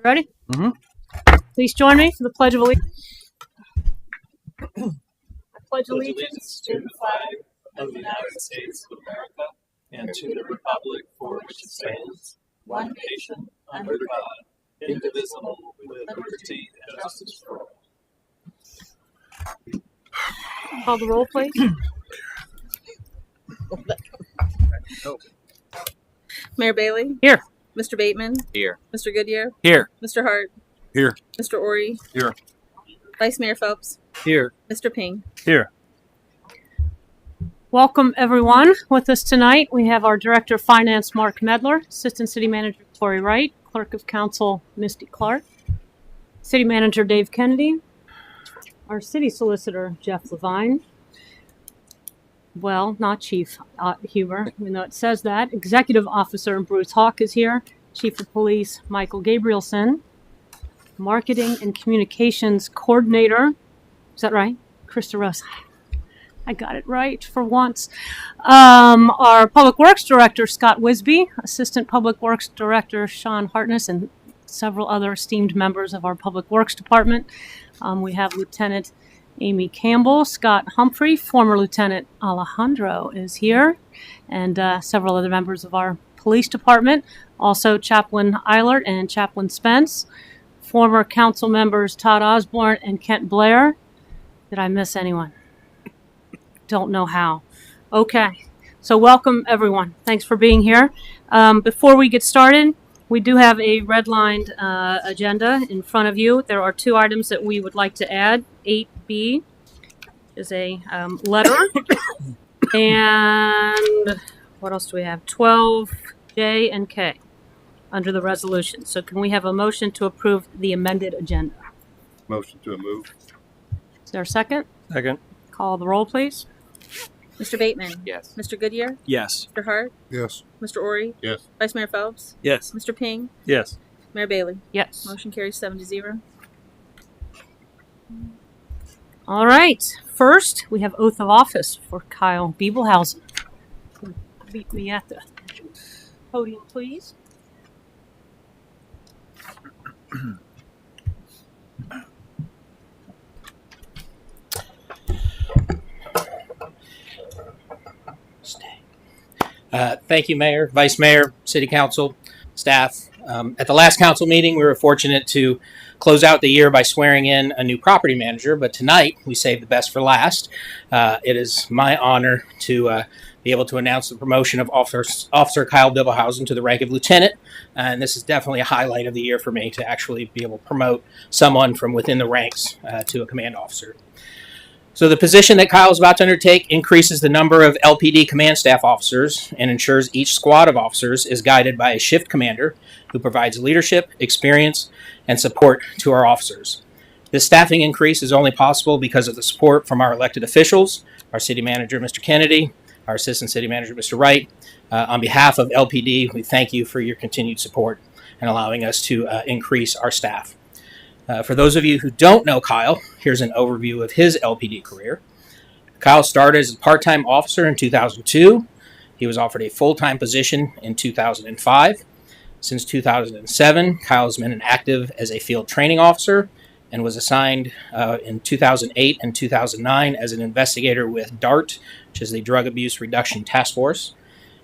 Ready? Mm-hmm. Please join me for the Pledge of Allegiance. I pledge allegiance to the flag of the United States of America and to the republic for which it stands, one nation, under God, indivisible, with liberty and justice for all. Call the roll, please. Mayor Bailey? Here. Mr. Bateman? Here. Mr. Goodyear? Here. Mr. Hart? Here. Mr. Ori? Here. Vice Mayor Phelps? Here. Mr. Ping? Here. Welcome, everyone. With us tonight, we have our Director of Finance, Mark Medler, Assistant City Manager, Tori Wright, Clerk of Council, Misty Clark, City Manager, Dave Kennedy, our City Solicitor, Jeff Levine. Well, not Chief Huber, even though it says that. Executive Officer Bruce Hawk is here. Chief of Police Michael Gabrielson. Marketing and Communications Coordinator, is that right? Krista Rose. I got it right for once. Our Public Works Director Scott Wisby, Assistant Public Works Director Sean Hartness, and several other esteemed members of our Public Works Department. We have Lieutenant Amy Campbell, Scott Humphrey, former Lieutenant Alejandro is here, and several other members of our police department. Also Chaplain Eilert and Chaplain Spence, former council members Todd Osborne and Kent Blair. Did I miss anyone? Don't know how. Okay, so welcome everyone. Thanks for being here. Before we get started, we do have a redlined agenda in front of you. There are two items that we would like to add. 8B is a letter. And what else do we have? 12J and K under the resolution. So can we have a motion to approve the amended agenda? Motion to move. Is there a second? Second. Call the roll, please. Mr. Bateman? Yes. Mr. Goodyear? Yes. Mr. Hart? Yes. Mr. Ori? Yes. Vice Mayor Phelps? Yes. Mr. Ping? Yes. Mayor Bailey? Yes. Motion carries 7-0. All right. First, we have oath of office for Kyle Biebelhausen. Meet me at the podium, please. Thank you, Mayor, Vice Mayor, City Council, staff. At the last council meeting, we were fortunate to close out the year by swearing in a new property manager, but tonight we saved the best for last. It is my honor to be able to announce the promotion of Officer Kyle Biebelhausen to the rank of lieutenant, and this is definitely a highlight of the year for me to actually be able to promote someone from within the ranks to a command officer. So the position that Kyle is about to undertake increases the number of LPD command staff officers and ensures each squad of officers is guided by a shift commander who provides leadership, experience, and support to our officers. This staffing increase is only possible because of the support from our elected officials, our city manager, Mr. Kennedy, our assistant city manager, Mr. Wright. On behalf of LPD, we thank you for your continued support and allowing us to increase our staff. For those of you who don't know Kyle, here's an overview of his LPD career. Kyle started as a part-time officer in 2002. He was offered a full-time position in 2005. Since 2007, Kyle has been active as a field training officer and was assigned in 2008 and 2009 as an investigator with DART, which is the Drug Abuse Reduction Task Force.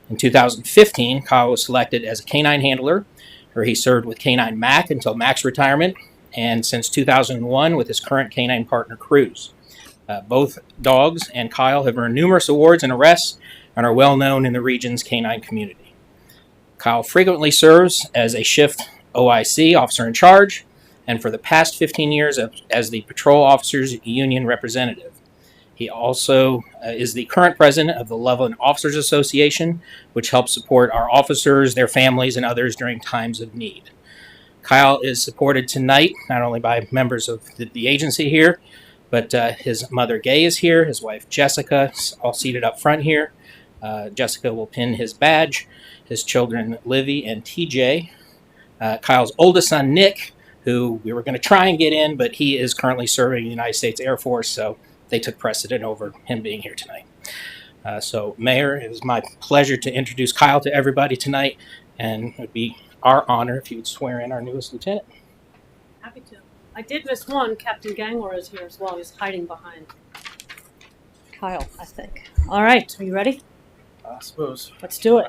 In 2015, Kyle was selected as a canine handler, where he served with Canine Mac until Mac's retirement, and since 2001 with his current canine partner, Cruz. Both dogs and Kyle have earned numerous awards and arrests and are well known in the region's canine community. Kyle frequently serves as a shift OIC, officer in charge, and for the past 15 years as the Patrol Officers Union representative. He also is the current president of the Loveland Officers Association, which helps support our officers, their families, and others during times of need. Kyle is supported tonight not only by members of the agency here, but his mother Gay is here, his wife Jessica, all seated up front here. Jessica will pin his badge, his children Livy and TJ. Kyle's oldest son Nick, who we were going to try and get in, but he is currently serving in the United States Air Force, so they took precedent over him being here tonight. So, Mayor, it is my pleasure to introduce Kyle to everybody tonight, and it would be our honor if you would swear in our newest lieutenant. Happy to. I did miss one. Captain Gangler is here as well. He's hiding behind Kyle, I think. All right, are you ready? I suppose. Let's do it.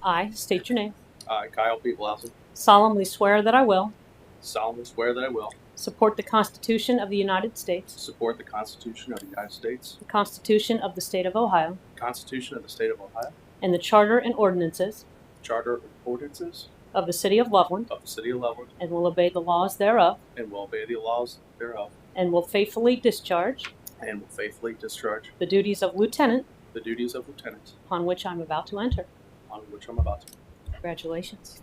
I state your name. I, Kyle P. Blausen, Solemnly swear that I will solemnly swear that I will support the Constitution of the United States, support the Constitution of the United States, the Constitution of the State of Ohio, the Constitution of the State of Ohio, and the Charter and ordinances Charter and ordinances of the City of Loveland, of the City of Loveland, and will obey the laws thereof, and will obey the laws thereof, and will faithfully discharge and will faithfully discharge the duties of lieutenant the duties of lieutenant upon which I'm about to enter. on which I'm about to. Congratulations.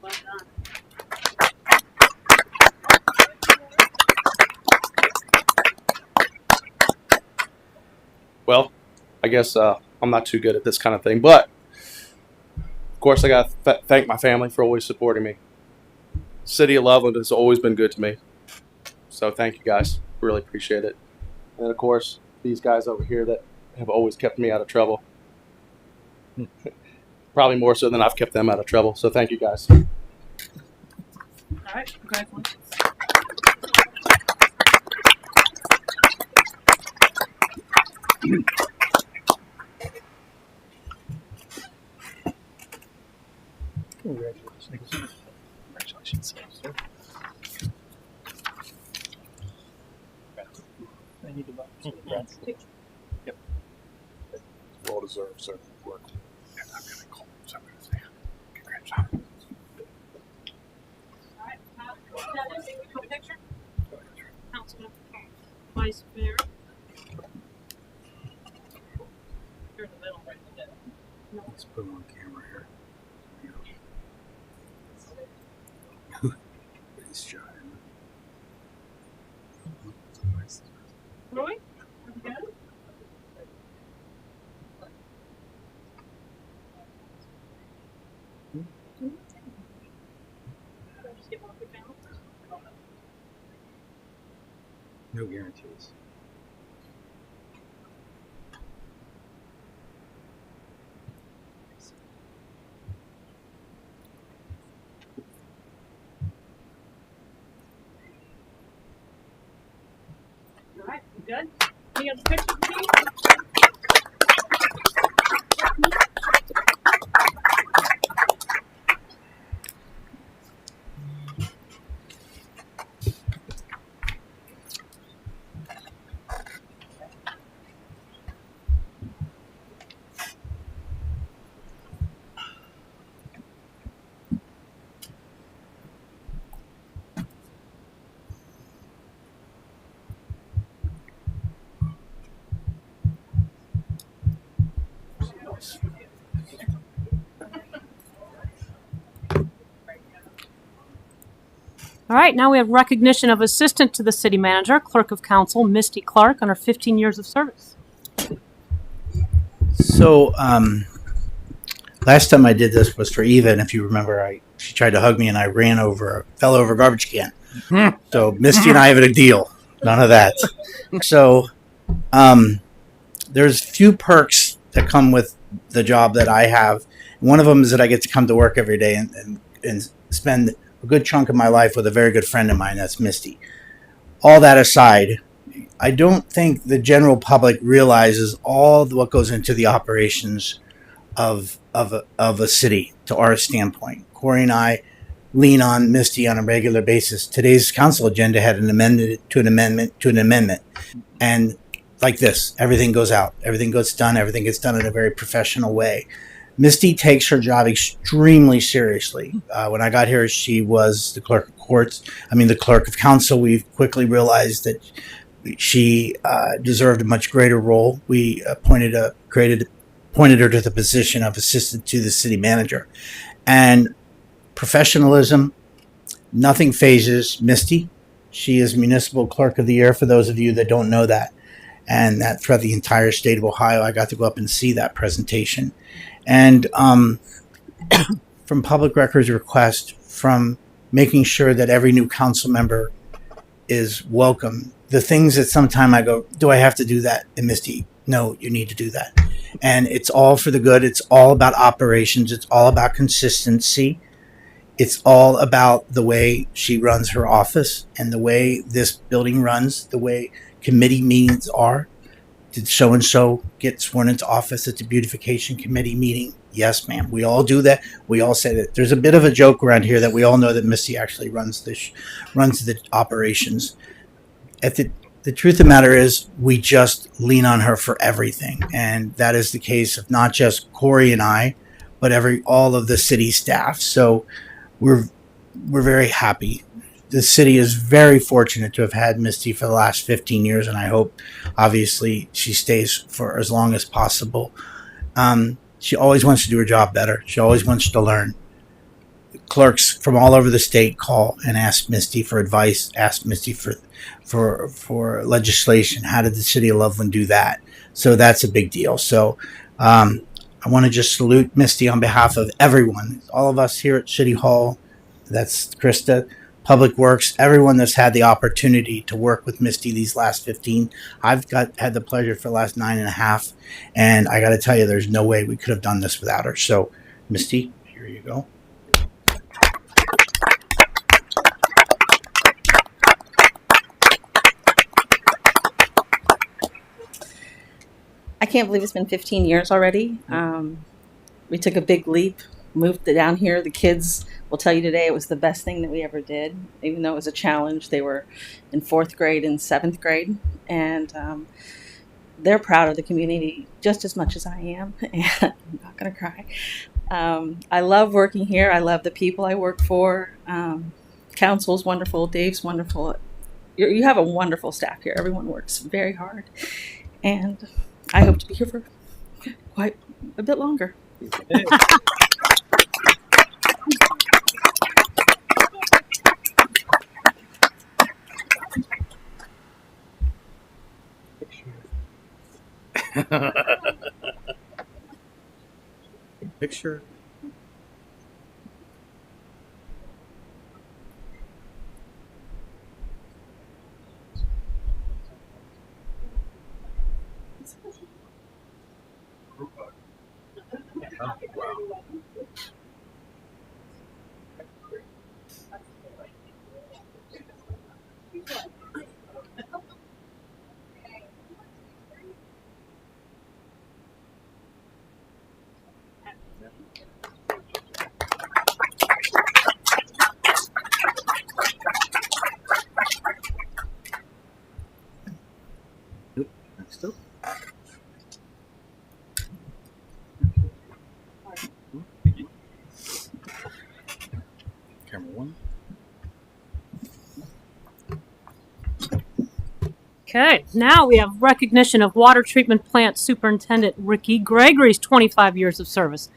Well done. Well, I guess I'm not too good at this kind of thing, but of course I got to thank my family for always supporting me. City of Loveland has always been good to me, so thank you guys. Really appreciate it. And of course, these guys over here that have always kept me out of trouble. Probably more so than I've kept them out of trouble, so thank you guys. All right, congratulations. Congratulations, sir. I need to buy some congrats. Yep. Well deserved, sir. Work. I'm going to call him, so I'm going to say congrats. All right, picture. Councilman, Vice Mayor. You're in the middle, right? No. Let's put him on camera here. He's shy. Roy? You got it? Just give one quick down. No guarantees. All right, you good? Any other pictures, please? All right, now we have recognition of Assistant to the City Manager, Clerk of Council, Misty Clark, on her 15 years of service. So, last time I did this was for Eva, and if you remember, she tried to hug me, and I fell over a garbage can. So Misty and I have a deal. None of that. So, there's few perks that come with the job that I have. One of them is that I get to come to work every day and spend a good chunk of my life with a very good friend of mine. That's Misty. All that aside, I don't think the general public realizes all what goes into the operations of a city to our standpoint. Corey and I lean on Misty on a regular basis. Today's council agenda had an amendment to an amendment. And like this, everything goes out, everything gets done in a very professional way. Misty takes her job extremely seriously. When I got here, she was the clerk of courts. The clerk of council. We quickly realized that she deserved a much greater role. We appointed her to the position of assistant to the city manager. And professionalism, nothing phases Misty. She is municipal clerk of the year, for those of you that don't know that. And that throughout the entire state of Ohio, I got to go up and see that presentation. And from public records request, from making sure that every new council member is welcome. The things that sometime I go, do I have to do that? And Misty, no, you need to do that. And it's all for the good. It's all about operations. It's all about consistency. It's all about the way she runs her office and the way this building runs, the way committee meetings are. Did so and so get sworn into office at the beautification committee meeting? Yes, ma'am. We all do that. We all say that. There's a bit of a joke around here that we all know that Missy actually runs the operations. The truth of the matter is, we just lean on her for everything, and that is the case of not just Corey and I, but all of the city staff. So we're very happy. The city is very fortunate to have had Misty for the last 15 years, and I hope, obviously, she stays for as long as possible. She always wants to do her job better. She always wants to learn. Clerks from all over the state call and ask Misty for advice, ask Misty for legislation. How did the city of Loveland do that? So that's a big deal. So I want to just salute Misty on behalf of everyone, all of us here at City Hall. That's Krista, Public Works, everyone that's had the opportunity to work with Misty these last 15. I've had the pleasure for the last 9.5, and I got to tell you, there's no way we could have done this without her. So, Misty, here you go. I can't believe it's been 15 years already. We took a big leap, moved down here. The kids will tell you today it was the best thing that we ever did, even though it was a challenge. They were in 4th grade and 7th grade, and they're proud of the community just as much as I am. And I'm not going to cry. I love working here. I love the people I work for. Council's wonderful. Dave's wonderful. You have a wonderful staff here. Everyone works very hard. And I hope to be here for quite a bit longer. Picture. Next up. Camera 1. Okay, now we have recognition of Water Treatment Plant Superintendent Ricky Gregory's 25 years of service.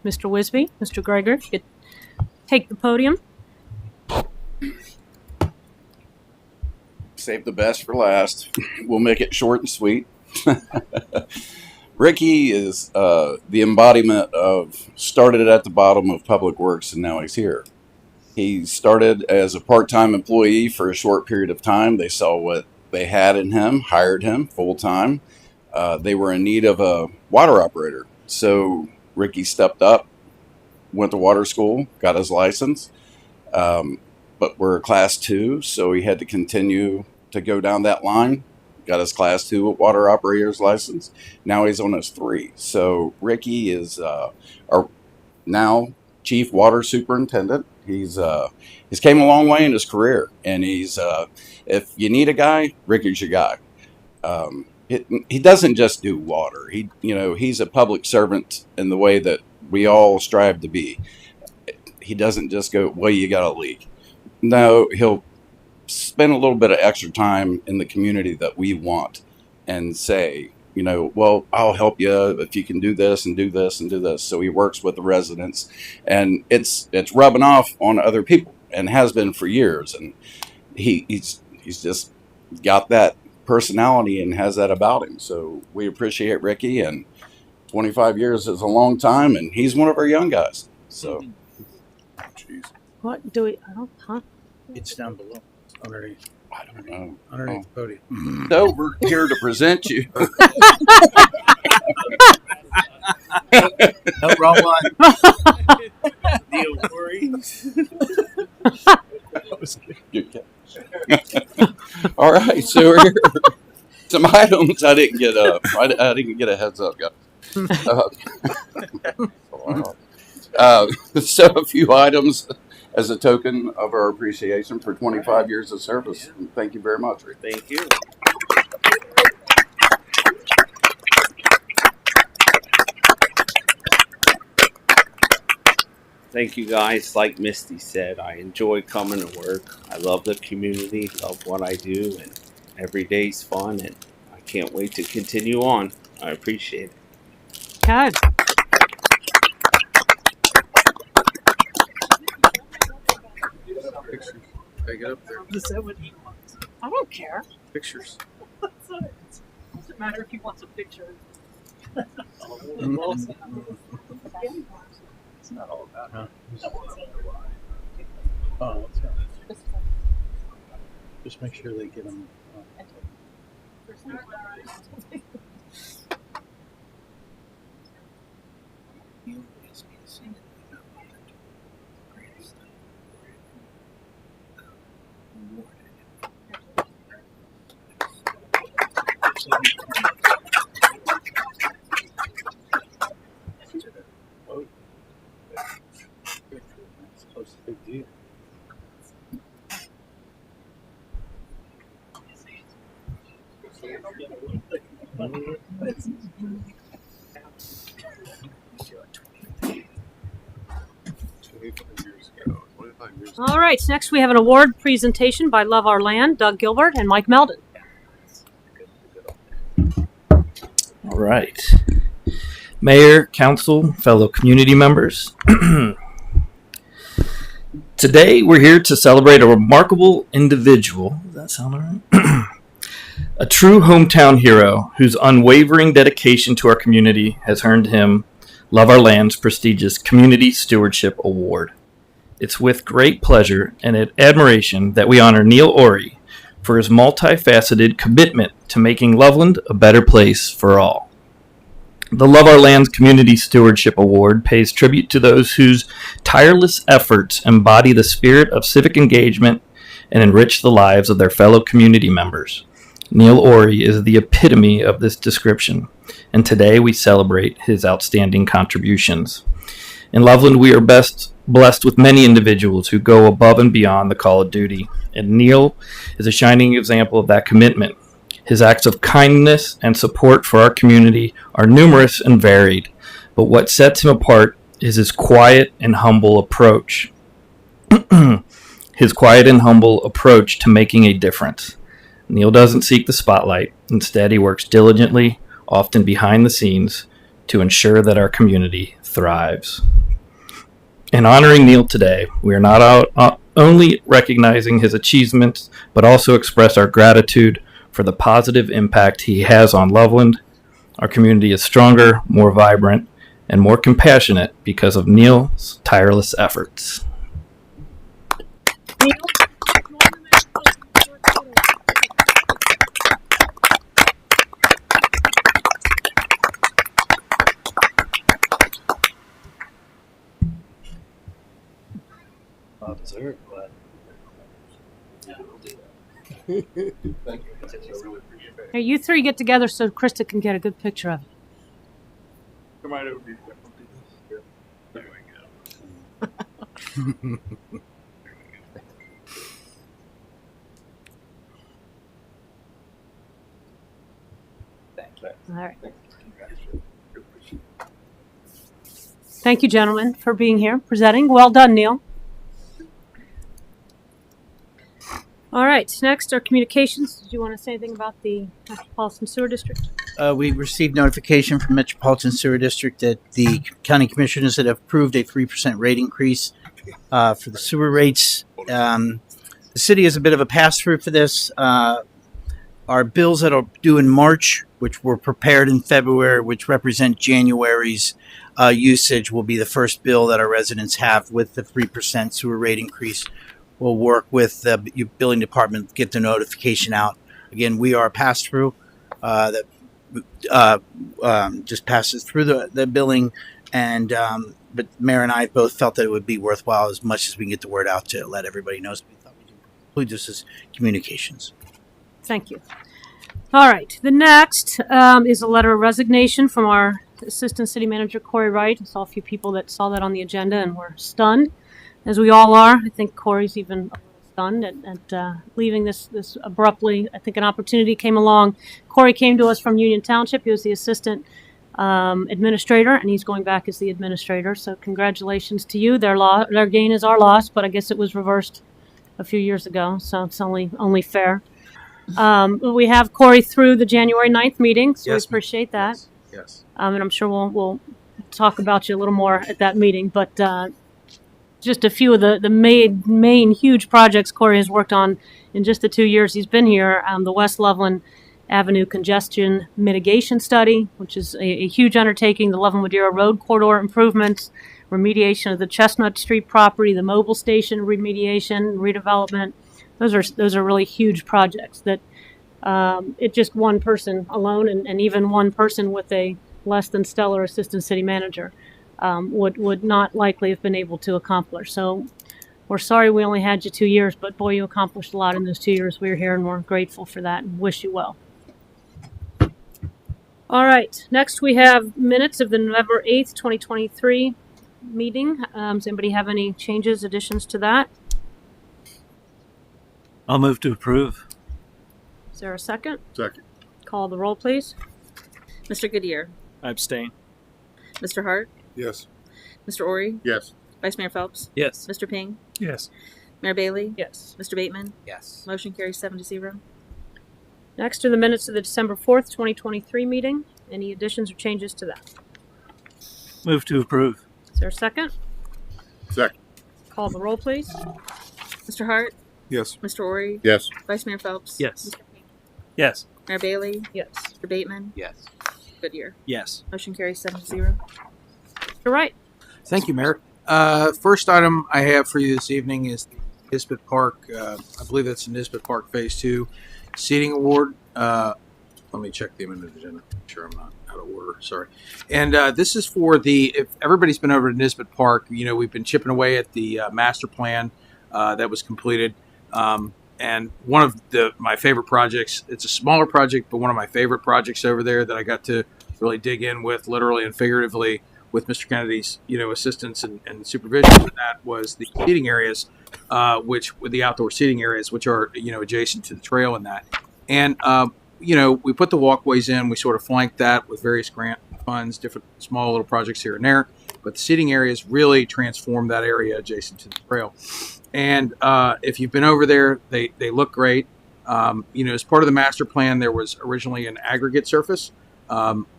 Mr. Wisby, Mr. Gregory, if you could take the podium. Save the best for last. We'll make it short and sweet. Ricky is the embodiment of started at the bottom of Public Works and now he's here. He started as a part-time employee for a short period of time. They saw what they had in him, hired him full-time. They were in need of a water operator. So Ricky stepped up, went to water school, got his license. But we're class 2, so he had to continue to go down that line. Got his class 2 water operator's license. Now he's on his 3. So Ricky is our now chief water superintendent. He's came a long way in his career, and he's if you need a guy, Ricky's your guy. He doesn't just do water. He's a public servant in the way that we all strive to be. He doesn't just go, well, you got a leak. No, he'll spend a little bit of extra time in the community that we want and say, well, I'll help you if you can do this and do this and do this. So he works with the residents, and it's rubbing off on other people and has been for years. And he's just got that personality and has that about him. So we appreciate Ricky, and 25 years is a long time, and he's one of our young guys. So Jeez. What do we? I don't. Huh? It's down below, underneath, I don't know. underneath the podium. So we're here to present you. No, wrong one. Deal worry. Good catch. All right, so we're here. Some items I didn't get I didn't get a heads up, guys. So a few items as a token of our appreciation for 25 years of service. Thank you very much, Rick. Thank you. Thank you guys. Like Misty said, I enjoy coming to work. I love the community, love what I do, and every day's fun, and I can't wait to continue on. I appreciate it. God. Pictures. Take it up there. Is that what he wants? I don't care. Pictures. Doesn't matter if he wants a picture. It's not all about, huh? Oh, let's go. Just make sure they get them. Big deal. All right. Next, we have an award presentation by Love Our Land, Doug Gilbert and Mike Meldon. All right. Mayor, council, fellow community members. Today, we're here to celebrate a remarkable individual. Does that sound all right? A true hometown hero whose unwavering dedication to our community has earned him Love Our Land's prestigious Community Stewardship Award. It's with great pleasure and admiration that we honor Neil Ori for his multifaceted commitment to making Loveland a better place for all. The Love Our Land's Community Stewardship Award pays tribute to those whose tireless efforts embody the spirit of civic engagement and enrich the lives of their fellow community members. Neil Ori is the epitome of this description, and today we celebrate his outstanding contributions. In Loveland, we are blessed with many individuals who go above and beyond the call of duty, and Neil is a shining example of that commitment. His acts of kindness and support for our community are numerous and varied, but what sets him apart is his quiet and humble approach. His quiet and humble approach to making a difference. Neil doesn't seek the spotlight. Instead, he works diligently, often behind the scenes, to ensure that our community thrives. In honoring Neil today, we are not only recognizing his achievements, but also express our gratitude for the positive impact he has on Loveland. Our community is stronger, more vibrant, and more compassionate because of Neil's tireless efforts. Not deserved, but Thank you. I really appreciate it. Hey, you three get together so Krista can get a good picture of it. Come right over here. There we go. All right. Thank you, gentlemen, for being here, presenting. Well done, Neil. All right. Next, our communications. Did you want to say anything about the Metropolitan Sewer District? We received notification from Metropolitan Sewer District that the county commissioners had approved a 3% rate increase for the sewer rates. The city is a bit of a pass-through for this. our bills that are due in March, which were prepared in February, which represent January's usage, will be the first bill that our residents have with the 3% sewer rate increase. We'll work with the billing department, get the notification out. Again, we are pass-through that just passes through the billing, and but Mayor and I both felt that it would be worthwhile as much as we can get the word out to let everybody know. So we thought we'd include this as communications. Thank you. All right. The next is a letter of resignation from our Assistant City Manager, Corey Wright. I saw a few people that saw that on the agenda and were stunned, as we all are. I think Corey's even a little stunned at leaving this abruptly. I think an opportunity came along. Corey came to us from Union Township. He was the assistant administrator, and he's going back as the administrator. So congratulations to you. Their gain is our loss, but I guess it was reversed a few years ago, so it's only fair. We have Corey through the January 9th meeting, so Yes, we appreciate that. Yes. And I'm sure we'll talk about you a little more at that meeting. But just a few of the main huge projects Corey has worked on in just the 2 years he's been here. The West Loveland Avenue Congestion Mitigation Study, which is a huge undertaking, the Loveland-Madeira Road Corridor improvements, remediation of the Chestnut Street property, the mobile station remediation, redevelopment. Those are really huge projects that it just one person alone, and even one person with a less than stellar assistant city manager would not likely have been able to accomplish. So we're sorry we only had you 2 years, but boy, you accomplished a lot in those 2 years we were here, and we're grateful for that and wish you well. All right, next we have minutes of the November 8th, 2023 meeting. Does anybody have any changes, additions to that? I'll move to approve. Is there a second? Second. Call the roll, please. Mr. Goodyear, I abstain. Mr. Hart, Yes. Mr. Ori, Yes. Vice Mayor Phelps, Yes. Mr. Ping, Yes. Mayor Bailey, Yes. Mr. Bateman. Yes. Motion carries 7-0. Next are the minutes of the December 4th, 2023 meeting. Any additions or changes to that? Move to approve. Is there a second? Second. Call the roll, please. Mr. Hart, Yes. Mr. Ori, Yes. Vice Mayor Phelps, Yes. Mr. Ping, Yes. Mayor Bailey, Yes. Mr. Bateman, Yes. Goodyear. Yes. Motion carries 7-0. You're right. Thank you, Mayor. First item I have for you this evening is the Nisbet Park. I believe that's the Nisbet Park Phase 2 seating award. Let me check the amended agenda. Make sure I'm not out of order. Sorry. And this is for if everybody's been over to Nisbet Park, we've been chipping away at the master plan that was completed. And one of my favorite projects, it's a smaller project, but one of my favorite projects over there that I got to really dig in with, literally and figuratively, with Mr. Kennedy's, assistance and supervision. And that was the seating areas, with the outdoor seating areas, which are, adjacent to the trail and that. And, we put the walkways in, we sort of flanked that with various grant funds, different small little projects here and there. But the seating areas really transformed that area adjacent to the trail. And if you've been over there, they look great. As part of the master plan, there was originally an aggregate surface.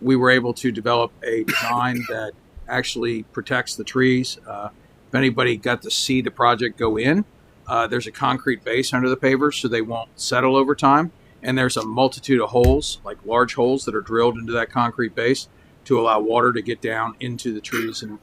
We were able to develop a design that actually protects the trees. If anybody got to see the project go in, there's a concrete base under the pavers so they won't settle over time. And there's a multitude of holes, like large holes that are drilled into that concrete base to allow water to get down into the trees and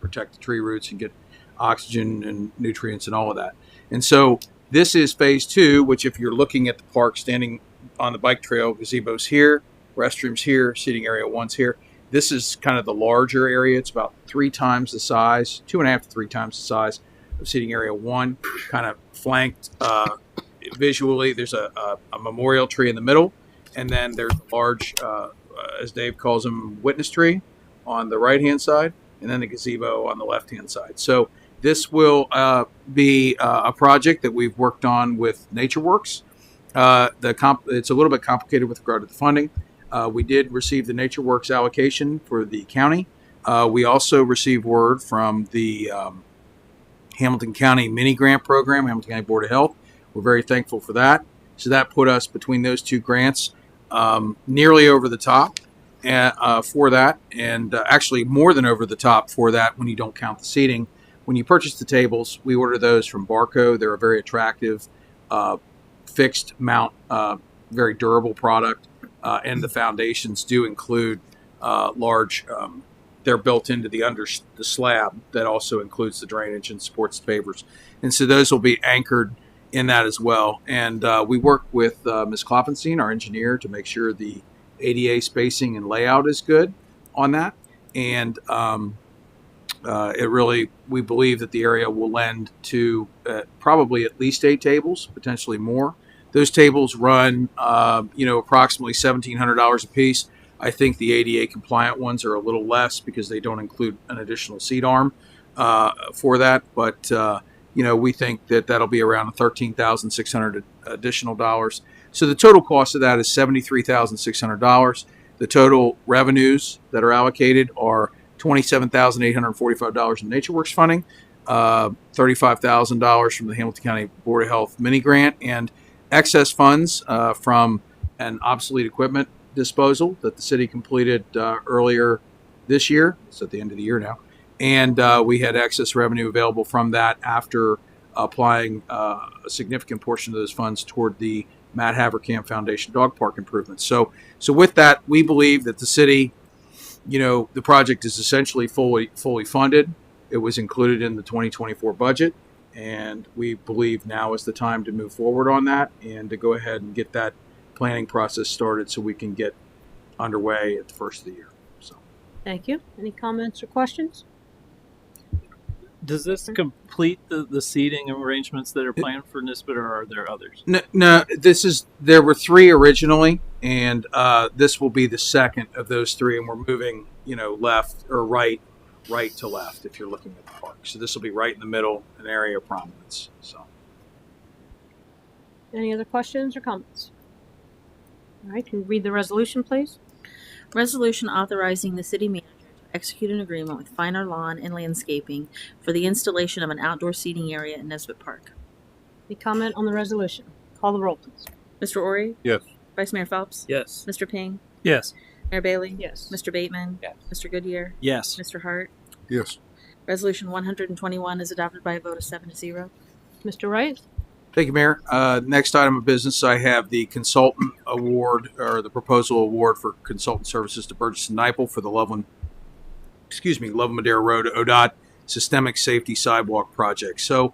protect the tree roots and get oxygen and nutrients and all of that. And so this is Phase 2, which if you're looking at the park standing on the bike trail, gazebo's here, restrooms here, seating area 1's here. This is kind of the larger area. It's about 3 times the size, 2.5 to 3 times the size of seating area 1, kind of flanked visually. There's a memorial tree in the middle, and then there's a large, as Dave calls them, witness tree on the right-hand side, and then the gazebo on the left-hand side. So this will be a project that we've worked on with NatureWorks. It's a little bit complicated with regard to the funding. We did receive the NatureWorks allocation for the county. We also received word from the Hamilton County mini grant program, Hamilton County Board of Health. We're very thankful for that. So that put us between those two grants nearly over the top for that, and actually more than over the top for that when you don't count the seating. When you purchase the tables, we order those from Barco. They're a very attractive fixed mount very durable product, and the foundations do include large. They're built into the slab that also includes the drainage and supports the pavers, and so those will be anchored in that as well. And we work with Ms. Kloppenstein, our engineer, to make sure the ADA spacing and layout is good on that. And we believe that the area will lend to probably at least 8 tables, potentially more. Those tables run, approximately $1,700 a piece. I think the ADA compliant ones are a little less because they don't include an additional seat arm for that. But we think that that'll be around $13,600 additional dollars. So the total cost of that is $73,600. The total revenues that are allocated are $27,845 in NatureWorks funding, $35,000 from the Hamilton County Board of Health mini grant, and excess funds from an obsolete equipment disposal that the city completed earlier this year. It's at the end of the year now. And we had excess revenue available from that after applying a significant portion of those funds toward the Matt Haverkamp Foundation Dog Park improvements. So with that, we believe that the city, the project is essentially fully funded. It was included in the 2024 budget, and we believe now is the time to move forward on that and to go ahead and get that planning process started so we can get underway at the first of the year. So, Thank you. Any comments or questions? Does this complete the seating arrangements that are planned for NISBET, or are there others? No, there were 3 originally, and this will be the second of those 3, and we're moving, left or right to left if you're looking at the park. So this will be right in the middle, an area of prominence. So, Any other questions or comments? All right, can you read the resolution, please? Resolution authorizing the city manager to execute an agreement with Finer Lawn and Landscaping for the installation of an outdoor seating area in Nesbitt Park. Any comment on the resolution? Call the roll, please. Mr. Ori? Yes. Vice Mayor Phelps? Yes. Mr. Ping? Yes. Mayor Bailey? Yes. Mr. Bateman? Yes. Mr. Goodyear? Yes. Mr. Hart? Yes. Resolution 121 is adopted by a vote of 7-0. Mr. Wright? thank you, Mayor. Next item of business, I have the consultant award, or the proposal award for consultant services to Burgess and Nyepel for the Loveland Madera Road ODOT Systemic Safety Sidewalk Project. So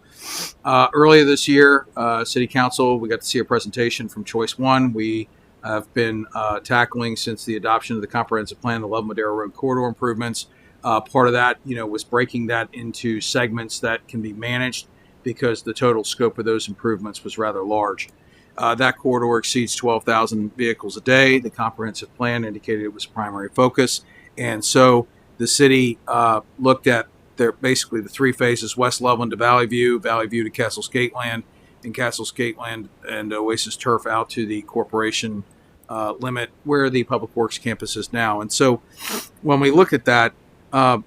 earlier this year, City Council, we got to see a presentation from Choice One. We have been tackling since the adoption of the comprehensive plan, the Loveland Madera Road corridor improvements. Part of that, was breaking that into segments that can be managed because the total scope of those improvements was rather large. That corridor exceeds 12,000 vehicles a day. The comprehensive plan indicated it was a primary focus. And so the city looked at basically the 3 phases: West Loveland to Valley View, Valley View to Castle Skateland, and Castle Skateland and Oasis Turf out to the corporation limit where the Public Works campus is now. And so when we look at that,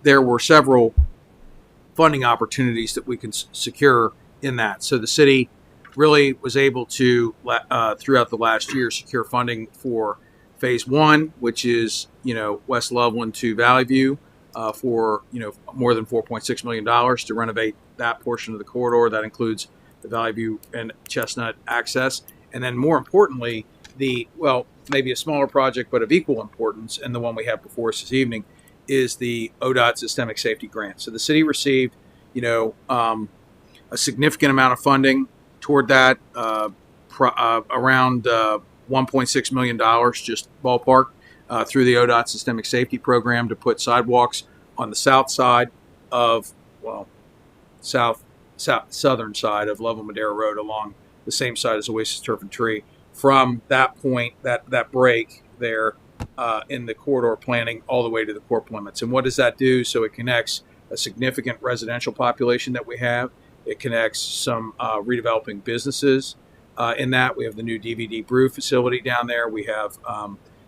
there were several funding opportunities that we can secure in that. So the city really was able to, throughout the last year, secure funding for phase 1, which is, West Loveland to Valley View, for, more than $4.6 million to renovate that portion of the corridor. That includes the Valley View and Chestnut access. And then more importantly, maybe a smaller project, but of equal importance, and the one we have before us this evening, is the ODOT Systemic Safety Grant. So the city received, a significant amount of funding toward that, around $1.6 million, just ballpark, through the ODOT Systemic Safety Program to put sidewalks on the south side of, southern side of Loveland Madera Road along the same side as Oasis Turf and Tree. From that point, that break there, in the corridor planning all the way to the corp limits. And what does that do? So it connects a significant residential population that we have. It connects some redeveloping businesses. In that, we have the new DVD brew facility down there. We have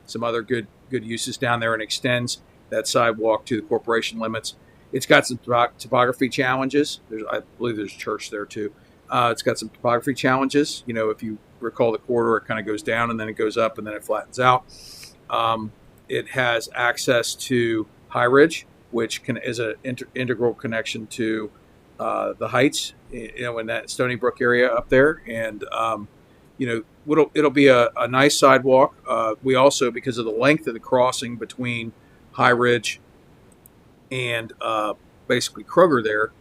some other good uses down there, and extends that sidewalk to the corporation limits. It's got some topography challenges. I believe there's a church there too. It's got some topography challenges. If you recall the corridor, it kind of goes down and then it goes up and then it flattens out. It has access to High Ridge, which is an integral connection to the Heights, in that Stony Brook area up there. And, it'll be a nice sidewalk. We also, because of the length of the crossing between High Ridge and basically Kroger there,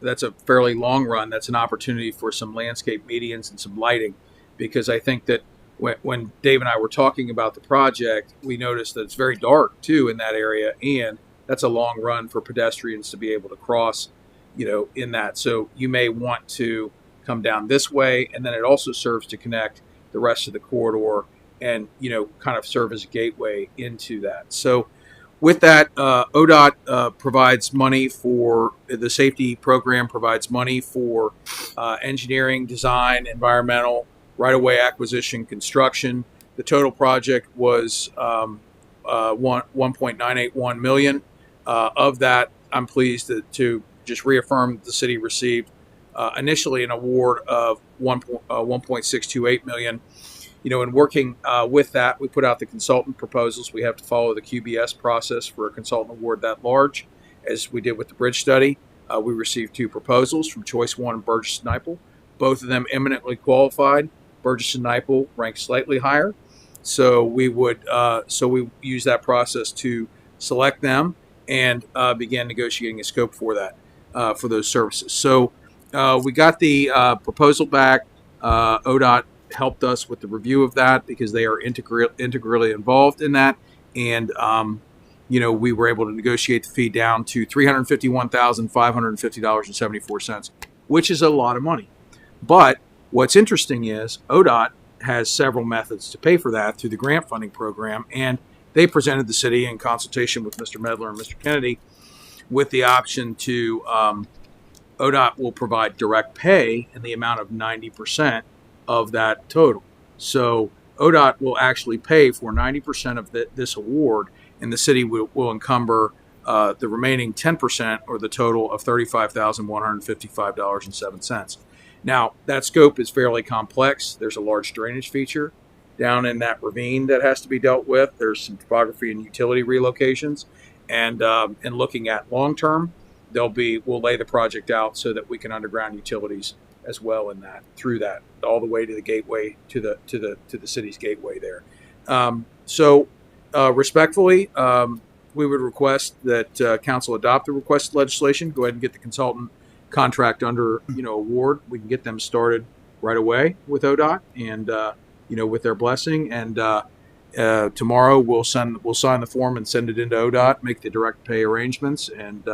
that's a fairly long run. That's an opportunity for some landscape medians and some lighting, because I think that when Dave and I were talking about the project, we noticed that it's very dark too in that area, and that's a long run for pedestrians to be able to cross, in that. So you may want to come down this way, and then it also serves to connect the rest of the corridor and, kind of serve as a gateway into that. So with that, ODOT provides money for the safety program, provides money for engineering, design, environmental, right-of-way acquisition, construction. The total project was 1.981 million. Of that, I'm pleased to just reaffirm the city received initially an award of 1.628 million. In working with that, we put out the consultant proposals. We have to follow the QBS process for a consultant award that large, as we did with the bridge study. We received 2 proposals from Choice One and Burgess and Nyepel, both of them eminently qualified. Burgess and Nyepel ranked slightly higher, so we use that process to select them and began negotiating a scope for that for those services. So we got the proposal back. ODOT helped us with the review of that because they are integrally involved in that, and we were able to negotiate the fee down to $351,550.74, which is a lot of money. But what's interesting is ODOT has several methods to pay for that through the grant funding program, and they presented the city in consultation with Mr. Medler and Mr. Kennedy with the option to ODOT will provide direct pay in the amount of 90% of that total. So ODOT will actually pay for 90% of this award, and the city will encumber the remaining 10%, or the total of $35,155.07. Now, that scope is fairly complex. There's a large drainage feature down in that ravine that has to be dealt with. There's some topography and utility relocations. And in looking at long term, we'll lay the project out so that we can underground utilities as well in that, through that, all the way to the gateway, to the city's gateway there. Respectfully, we would request that council adopt the requested legislation. Go ahead and get the consultant contract under award. We can get them started right away with ODOT and with their blessing. And tomorrow we'll sign the form and send it into ODOT, make the direct pay arrangements, and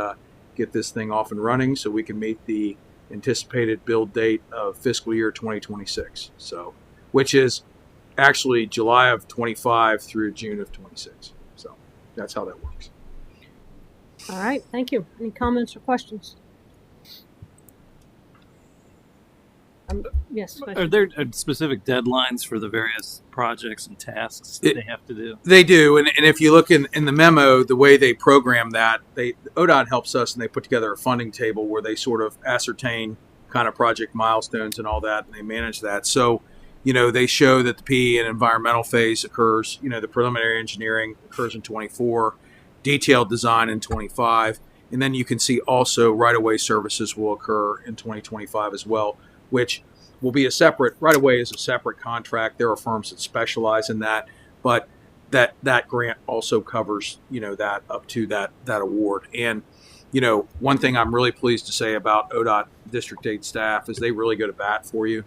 get this thing off and running so we can meet the anticipated build date of fiscal year 2026. So, which is actually July of 25 through June of 26. So that's how that works. All right, thank you. Any comments or questions? Yes. Are there specific deadlines for the various projects and tasks that they have to do? They do, and if you look in the memo, the way they program that, ODOT helps us, and they put together a funding table where they sort of ascertain kind of project milestones and all that, and they manage that. So, they show that the PE and environmental phase occurs, the preliminary engineering occurs in 24, detailed design in 25, and then you can see also right-of-way services will occur in 2025 as well, which will be a separate, right-of-way is a separate contract. There are firms that specialize in that, but that grant also covers, that up to that award. And, one thing I'm really pleased to say about ODOT District 8 staff is they really go to bat for you.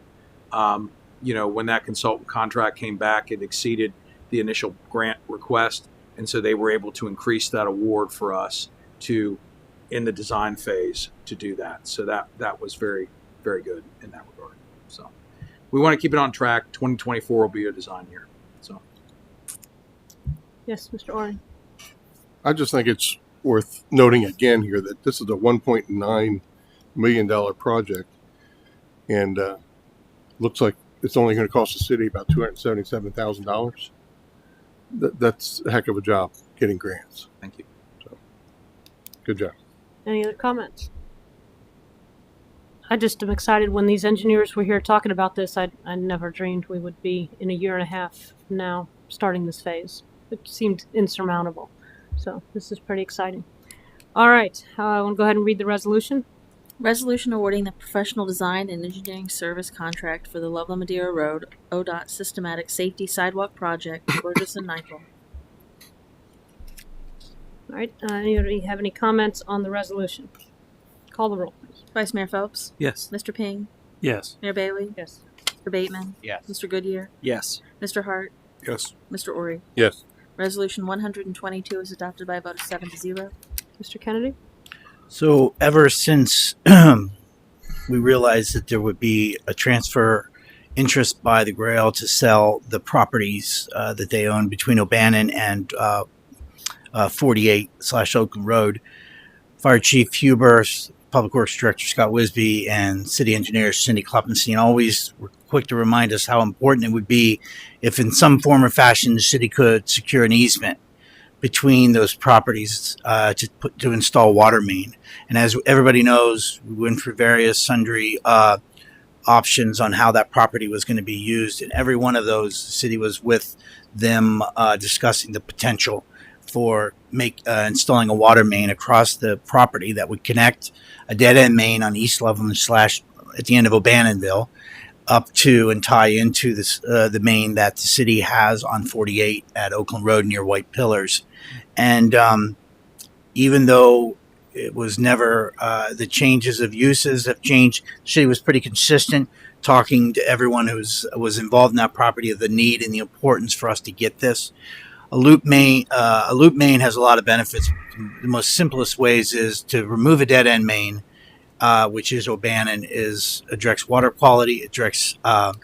When that consultant contract came back, it exceeded the initial grant request, and so they were able to increase that award for us in the design phase to do that. So that was very, very good in that regard. So we want to keep it on track. 2024 will be a design year. So yes, Mr. Oren. I just think it's worth noting again here that this is a $1.9 million project, and looks like it's only going to cost the city about $277,000. That's a heck of a job getting grants. Thank you. So, good job. Any other comments? I just am excited when these engineers were here talking about this. I never dreamed we would be in a year and a half from now starting this phase. It seemed insurmountable. So this is pretty exciting. All right. I want to go ahead and read the resolution. Resolution awarding the professional design and engineering service contract for the Loveland Madeira Road ODOT Systematic Safety Sidewalk Project, Burgess and Nyepel. All right, anybody have any comments on the resolution? Call the roll, please. Vice Mayor Phelps, Yes. Mr. Ping, Yes. Mayor Bailey, Yes. Mr. Bateman, Yes. Mr. Goodyear, Yes. Mr. Hart, Yes. Mr. Ori. Yes. Resolution 122 is adopted by a vote of 7-0. Mr. Kennedy? So ever since we realized that there would be a transfer interest by the Grail to sell the properties that they own between O'Bannon and 48/Oakland Road, Fire Chief Huber, Public Works Director Scott Wisby, and City Engineer Cindy Kloppenstein always were quick to remind us how important it would be if in some form or fashion the city could secure an easement between those properties to install water main. And as everybody knows, we went through various sundry options on how that property was going to be used. And every one of those, the city was with them discussing the potential for installing a water main across the property that would connect a dead-end main on East Loveland / at the end of O'Bannonville up to and tie into this, the main that the city has on 48 at Oakland Road near White Pillars. And even though it was never, the changes of uses have changed, the city was pretty consistent, talking to everyone who was involved in that property of the need and the importance for us to get this. A loop main has a lot of benefits. The most simplest ways is to remove a dead end main, which is O'Bannon, it directs water quality, it directs water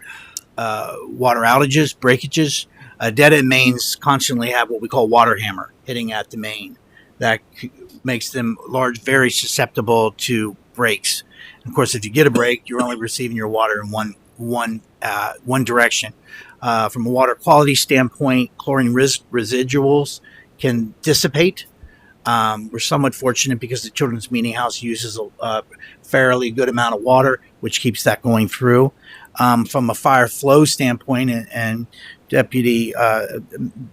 outages, breakages. Dead end mains constantly have what we call water hammer hitting at the main. That makes them very susceptible to breaks. And of course, if you get a break, you're only receiving your water in one direction. From a water quality standpoint, chlorine residuals can dissipate. We're somewhat fortunate because the Children's Meeting House uses a fairly good amount of water, which keeps that going through. From a fire flow standpoint, and Deputy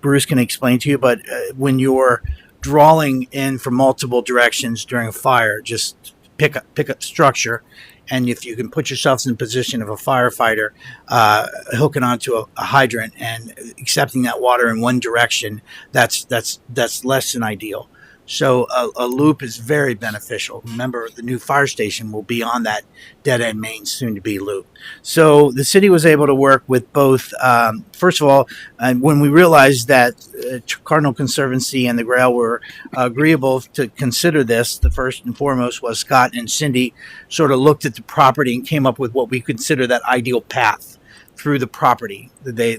Bruce can explain to you, but when you're drawing in from multiple directions during a fire, just pick a structure. And if you can put yourselves in the position of a firefighter, hooking onto a hydrant and accepting that water in one direction, that's less than ideal. So a loop is very beneficial. Remember, the new fire station will be on that dead end main, soon to be loop. So the city was able to work with both. First of all, when we realized that Cardinal Conservancy and the Grail were agreeable to consider this, the first and foremost was Scott and Cindy sort of looked at the property and came up with what we consider that ideal path through the property. They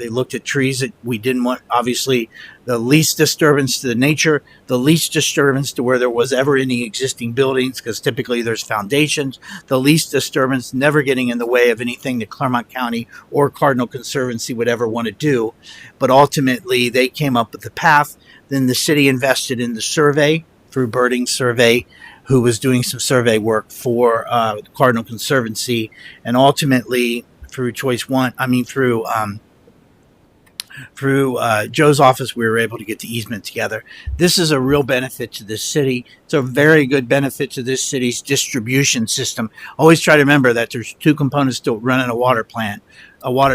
looked at trees that we didn't want, obviously the least disturbance to the nature, the least disturbance to where there was ever any existing buildings, because typically there's foundations, the least disturbance, never getting in the way of anything that Claremont County or Cardinal Conservancy would ever want to do. But ultimately they came up with the path. Then the city invested in the survey through Birding Survey, who was doing some survey work for Cardinal Conservancy, and ultimately through Joe's office, we were able to get the easement together. This is a real benefit to this city. It's a very good benefit to this city's distribution system. Always try to remember that there's two components to running a water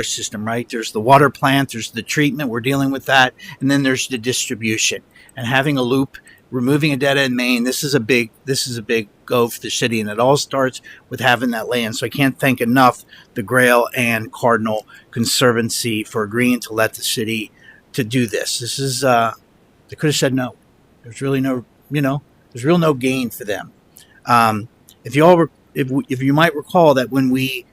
system, right? There's the water plant, there's the treatment, we're dealing with that, and then there's the distribution. And having a loop, removing a dead end main, this is a big go for the city, and it all starts with having that land. So I can't thank enough the Grail and Cardinal Conservancy for agreeing to let the city to do this. This is they could have said no. There's really no gain for them. If you might recall that when we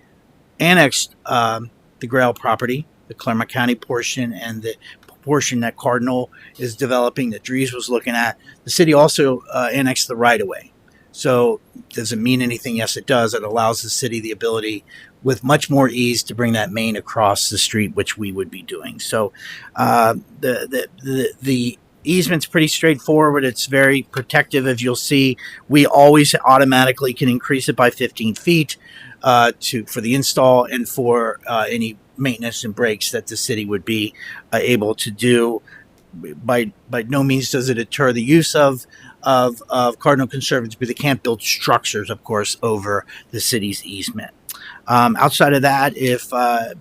annexed the Grail property, the Claremont County portion and the portion that Cardinal is developing, that Dries was looking at, the city also annexed the right-of-way. So does it mean anything? Yes, it does. It allows the city the ability with much more ease to bring that main across the street, which we would be doing. So the easement's pretty straightforward. It's very protective. As you'll see, we always automatically can increase it by 15 feet for the install and for any maintenance and breaks that the city would be able to do. By no means does it deter the use of of Cardinal Conservancy, but they can't build structures, of course, over the city's easement. Outside of that, if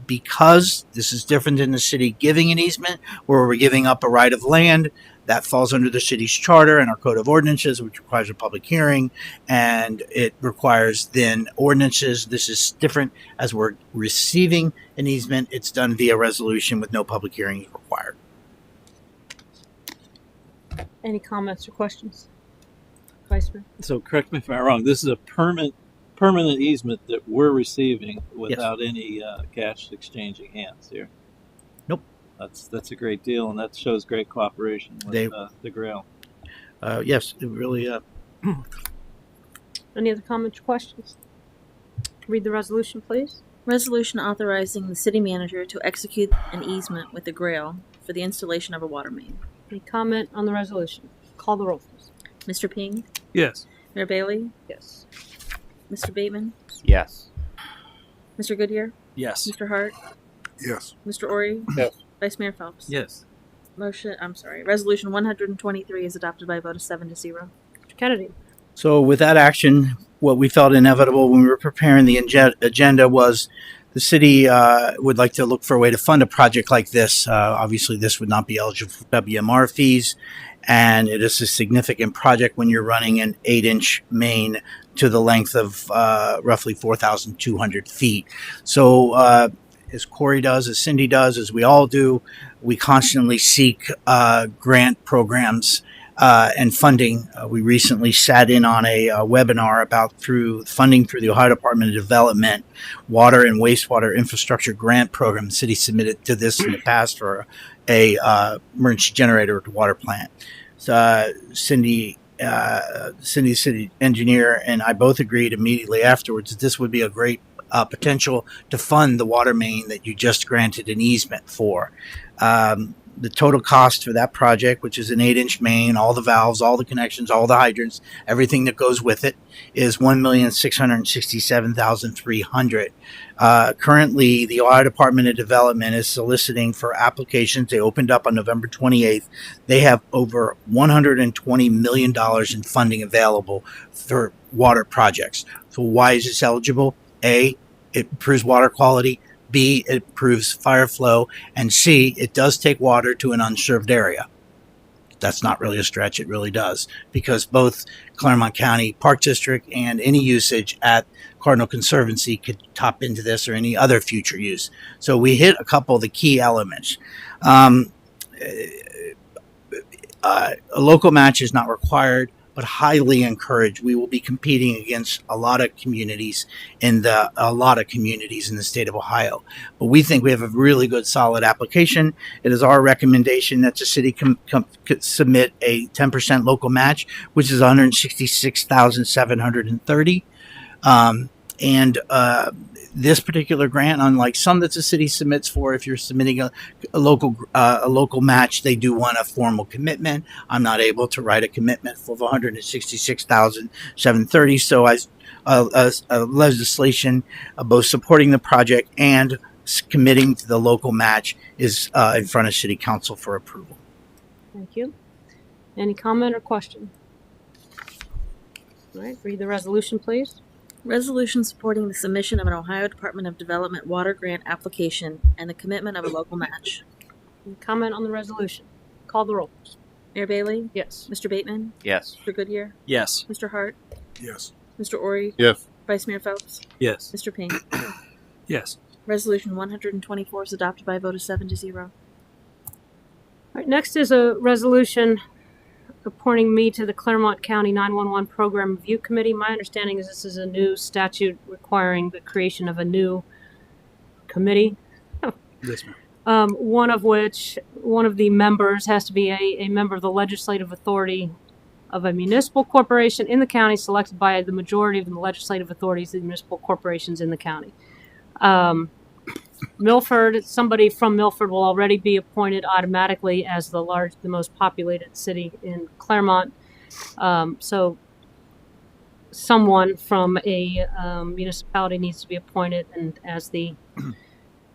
because this is different than the city giving an easement, where we're giving up a right of land, that falls under the city's charter and our code of ordinances, which requires a public hearing, and it requires then ordinances. This is different. As we're receiving an easement, it's done via resolution with no public hearings required. Any comments or questions? Vice Mayor? So correct me if I'm wrong, this is a permanent easement that we're receiving without any cash exchanging hands here. Nope. That's a great deal, and that shows great cooperation with the Grail. Yes, it really. Any other comments or questions? Read the resolution, please. Resolution authorizing the city manager to execute an easement with the Grail for the installation of a water main. Any comment on the resolution? Call the roll, please. Mr. Ping, Yes. Mayor Bailey, Yes. Mr. Bateman, Yes. Mr. Goodyear, Yes. Mr. Hart, Yes. Mr. Ori, Yes. Vice Mayor Phelps. Yes. Resolution 123 is adopted by a vote of 7-0. Mr. Kennedy? So with that action, what we felt inevitable when we were preparing the agenda was the city would like to look for a way to fund a project like this. Obviously, this would not be eligible for WMR fees, and it is a significant project when you're running an 8-inch main to the length of roughly 4,200 feet. So as Corey does, as Cindy does, as we all do, we constantly seek grant programs and funding. We recently sat in on a webinar about through funding through the Ohio Department of Development Water and Wastewater Infrastructure Grant Program. The city submitted to this in the past for a emergency generator to water plant. So, Cindy, city engineer, and I both agreed immediately afterwards that this would be a great potential to fund the water main that you just granted an easement for. The total cost for that project, which is an 8-inch main, all the valves, all the connections, all the hydrants, everything that goes with it, is $1,667,300. Currently, the Ohio Department of Development is soliciting for applications. They opened up on November 28th. They have over $120 million in funding available for water projects. So why is this eligible? A, it improves water quality. B, it improves fire flow. And C, it does take water to an unserved area. That's not really a stretch. It really does. Because both Claremont County Park District and any usage at Cardinal Conservancy could tap into this or any other future use. So we hit a couple of the key elements. A local match is not required, but highly encouraged. We will be competing against a lot of communities in the state of Ohio. But we think we have a really good, solid application. It is our recommendation that the city could submit a 10% local match, which is $166,730. This particular grant, unlike some that the city submits for, if you're submitting a local match, they do want a formal commitment. I'm not able to write a commitment for $166,730. So as legislation, both supporting the project and committing to the local match is in front of City Council for approval. Thank you. Any comment or question? All right, read the resolution, please. Resolution supporting the submission of an Ohio Department of Development water grant application and the commitment of a local match. Any comment on the resolution? Call the roll. Mayor Bailey? Yes. Mr. Bateman? Yes. Mr. Goodyear? Yes. Mr. Hart? Yes. Mr. Ori? Yes. Vice Mayor Phelps? Yes. Mr. Ping? Yes. Resolution 124 is adopted by a vote of 7-0. All right, next is a resolution appointing me to the Claremont County 911 Program Review Committee. My understanding is this is a new statute requiring the creation of a new committee. Yes, ma'am. One of the members has to be a member of the legislative authority of a municipal corporation in the county selected by the majority of the legislative authorities of the municipal corporations in the county. Milford, somebody from Milford will already be appointed automatically as the most populated city in Claremont. So someone from a municipality needs to be appointed, and as the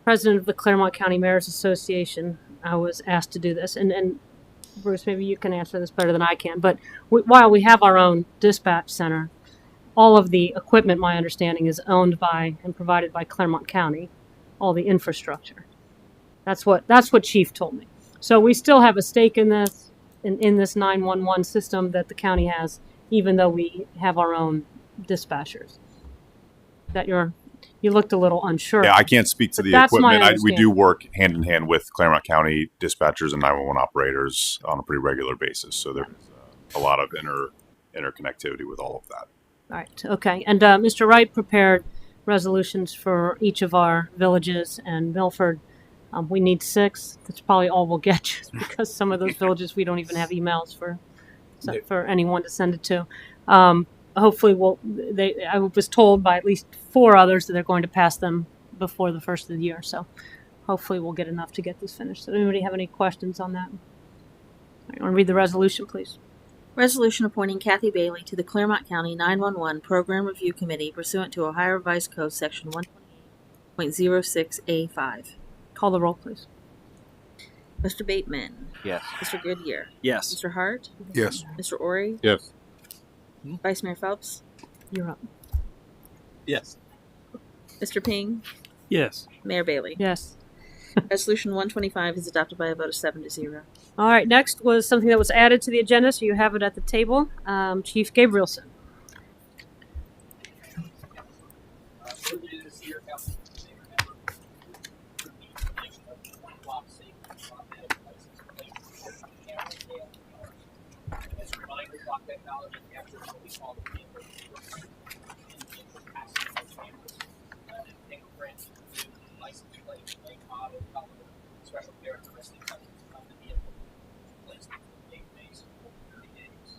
president of the Claremont County Mayors Association, I was asked to do this. And Bruce, maybe you can answer this better than I can, but while we have our own dispatch center, all of the equipment, my understanding, is owned by and provided by Claremont County, all the infrastructure. That's what Chief told me. So we still have a stake in this, in this 911 system that the county has, even though we have our own dispatchers. That you looked a little unsure. Yeah, I can't speak to But the that's my equipment. We do understanding. work hand in hand with Claremont County dispatchers and 911 operators on a pretty regular basis. So there's a lot of interconnectivity with all of that. All right, okay. And Mr. Wright prepared resolutions for each of our villages and Milford. We need 6. That's probably all we'll get, just because some of those villages we don't even have emails for anyone to send it to. Hopefully, I was told by at least 4 others that they're going to pass them before the first of the year. So hopefully we'll get enough to get this finished. Does anybody have any questions on that? I want to read the resolution, please. Resolution appointing Kathy Bailey to the Claremont County 911 Program Review Committee pursuant to Ohio Revised Code Section 128.06A5. Call the roll, please. Mr. Bateman. Yes. Mr. Goodyear. Yes. Mr. Hart. Yes. Mr. Ori. Yes. Vice Mayor Phelps. You're up. Yes. Mr. Ping. Yes. Mayor Bailey. Yes. Resolution 125 is adopted by a vote of 7-0. All right, next was something that was added to the agenda, so you have it at the table. Chief Gabrielson. Special characteristics of the vehicle placed in the database for 30 days.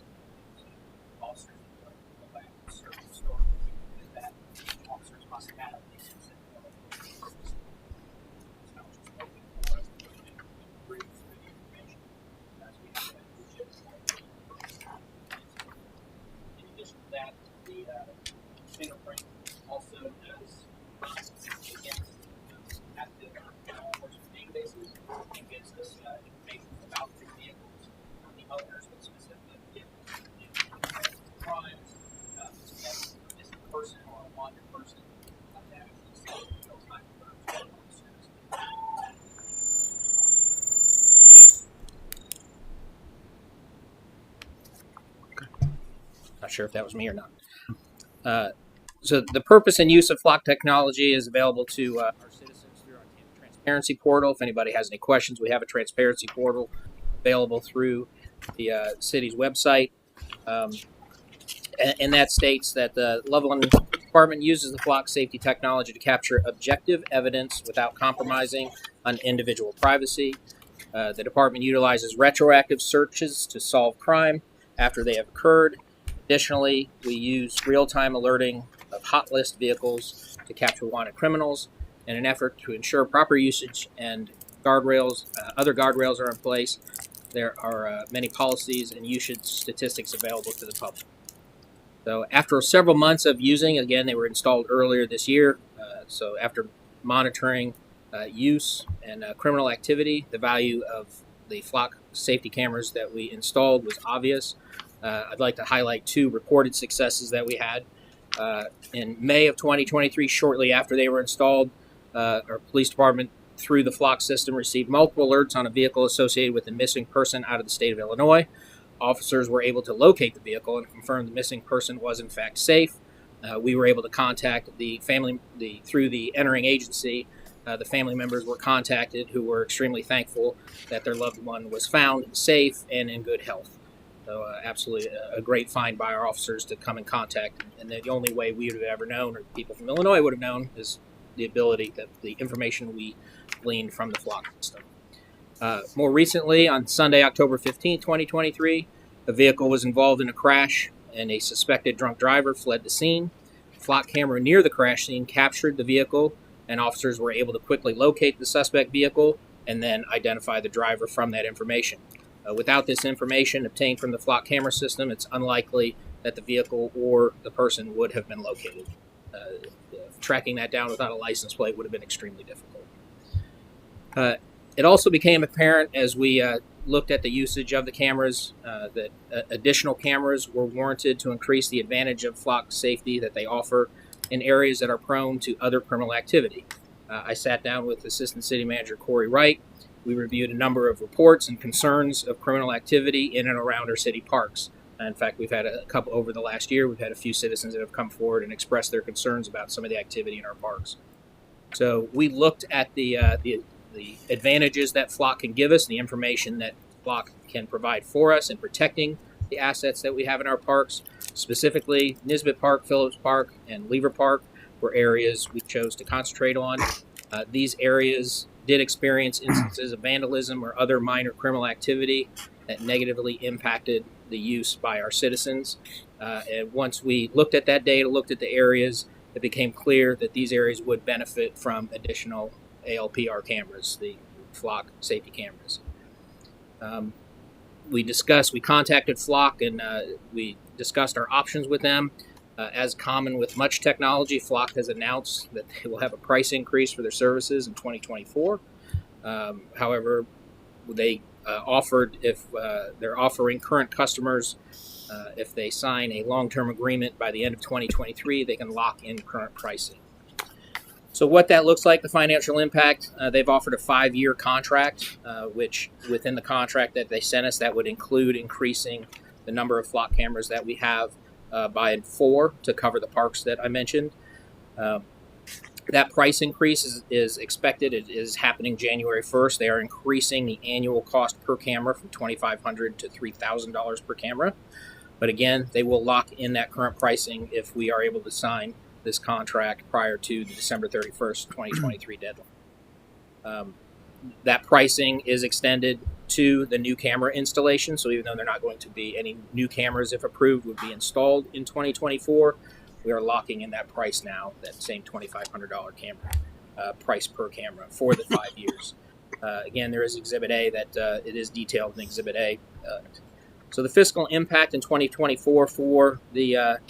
Officers will go back to certain stores that officers must have these in addition to that, the fingerprint also does against active databases and gives us information about the vehicles, the owners, but specifically the vehicles, crimes, this person or a wanted person that actually see real time Not sure if that was me or not. So the purpose and use of flock technology is available to our citizens through our transparency portal. If anybody has any questions, we have a transparency portal available through the city's website. And that states that the Loveland Department uses the flock safety technology to capture objective evidence without compromising on individual privacy. The department utilizes retroactive searches to solve crime after they have occurred. Additionally, we use real-time alerting of hot list vehicles to capture wanted criminals in an effort to ensure proper usage and guardrails. Other guardrails are in place. There are many policies and usage statistics available to the public. So after several months of using, again, they were installed earlier this year. So after monitoring use and criminal activity, the value of the flock safety cameras that we installed was obvious. I'd like to highlight 2 reported successes that we had. In May of 2023, shortly after they were installed, our police department, through the flock system, received multiple alerts on a vehicle associated with a missing person out of the state of Illinois. Officers were able to locate the vehicle and confirm the missing person was in fact safe. We were able to contact the family through the entering agency. The family members were contacted, who were extremely thankful that their loved one was found safe and in good health. So absolutely a great find by our officers to come in contact. And the only way we would have ever known, or people from Illinois would have known, is the ability that the information we gleaned from the flock system. More recently, on Sunday, October 15, 2023, a vehicle was involved in a crash and a suspected drunk driver fled the scene. A flock camera near the crash scene captured the vehicle, and officers were able to quickly locate the suspect vehicle and then identify the driver from that information. Without this information obtained from the flock camera system, it's unlikely that the vehicle or the person would have been located. Tracking that down without a license plate would have been extremely difficult. It also became apparent as we looked at the usage of the cameras, that additional cameras were warranted to increase the advantage of flock safety that they offer in areas that are prone to other criminal activity. I sat down with Assistant City Manager Corey Wright. We reviewed a number of reports and concerns of criminal activity in and around our city parks. In fact, we've had a couple over the last year. We've had a few citizens that have come forward and expressed their concerns about some of the activity in our parks. So we looked at the advantages that flock can give us, the information that flock can provide for us in protecting the assets that we have in our parks. Specifically, Nisbet Park, Phillips Park, and Lever Park were areas we chose to concentrate on. These areas did experience instances of vandalism or other minor criminal activity that negatively impacted the use by our citizens. And once we looked at that data, looked at the areas, it became clear that these areas would benefit from additional ALPR cameras, the flock safety cameras. We contacted Flock, and we discussed our options with them. As common with much technology, Flock has announced that they will have a price increase for their services in 2024. However, they offered, if they're offering current customers, if they sign a long-term agreement by the end of 2023, they can lock in current pricing. So what that looks like, the financial impact, they've offered a 5-year contract, which within the contract that they sent us, that would include increasing the number of flock cameras that we have by 4 to cover the parks that I mentioned. That price increase is expected. It is happening January 1st. They are increasing the annual cost per camera from $2,500 to $3,000 per camera. But again, they will lock in that current pricing if we are able to sign this contract prior to the December 31st, 2023 deadline. That pricing is extended to the new camera installation. So even though they're not going to be any new cameras, if approved, would be installed in 2024, we are locking in that price now, that same $2,500 camera price per camera for the 5 years. Again, there is Exhibit A that it is detailed in Exhibit A. So the fiscal impact in 2024 for the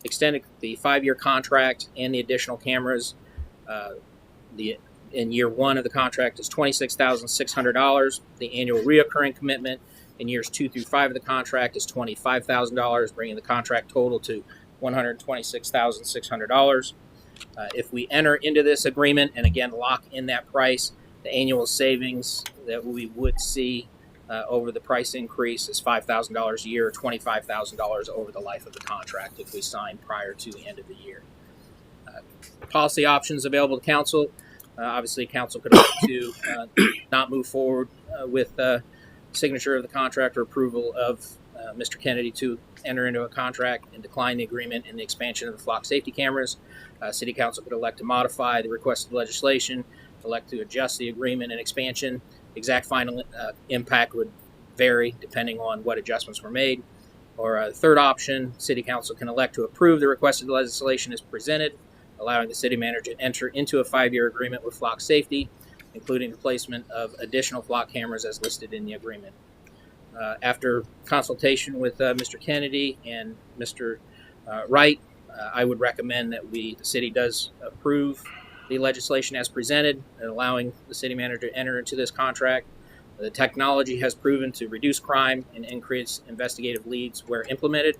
extended the 5-year contract and the additional cameras, in year 1 of the contract is $26,600. The annual reoccurring commitment in years 2 through 5 of the contract is $25,000, bringing the contract total to $126,600. If we enter into this agreement and again lock in that price, the annual savings that we would see over the price increase is $5,000 a year, $25,000 over the life of the contract if we sign prior to the end of the year. Policy options available to council. Obviously, council could opt to not move forward with signature of the contract or approval of Mr. Kennedy to enter into a contract and decline the agreement and the expansion of the flock safety cameras. City Council could elect to modify the requested legislation, elect to adjust the agreement and expansion. Exact final impact would vary depending on what adjustments were made. Or a third option, City Council can elect to approve the requested legislation as presented, allowing the city manager to enter into a 5-year agreement with flock safety, including the placement of additional flock cameras as listed in the agreement. After consultation with Mr. Kennedy and Mr. Wright, I would recommend that the city does approve the legislation as presented, and allowing the city manager to enter into this contract. The technology has proven to reduce crime and increase investigative leads where implemented.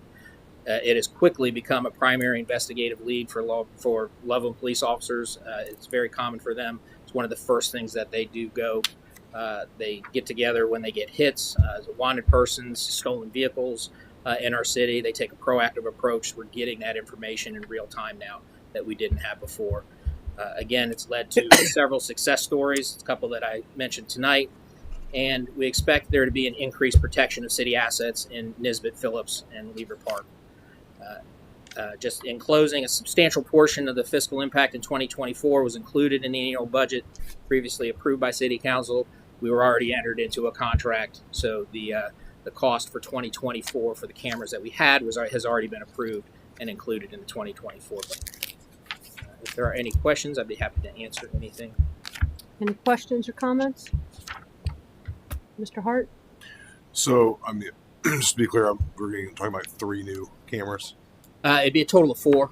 It has quickly become a primary investigative lead for Loveland police officers. It's very common for them. It's one of the first things that they do go. They get together when they get hits, wanted persons, stolen vehicles in our city. They take a proactive approach. We're getting that information in real time now that we didn't have before. Again, it's led to several success stories, a couple that I mentioned tonight, and we expect there to be an increased protection of city assets in Nisbet, Phillips, and Lever Park. Just in closing, a substantial portion of the fiscal impact in 2024 was included in the annual budget previously approved by City Council. We were already entered into a contract, so the cost for 2024 for the cameras that we had has already been approved and included in the 2024 budget. If there are any questions, I'd be happy to answer anything. Any questions or comments? Mr. Hart? So, I mean, just to be clear, we're talking about 3 new cameras. It'd be a total of 4.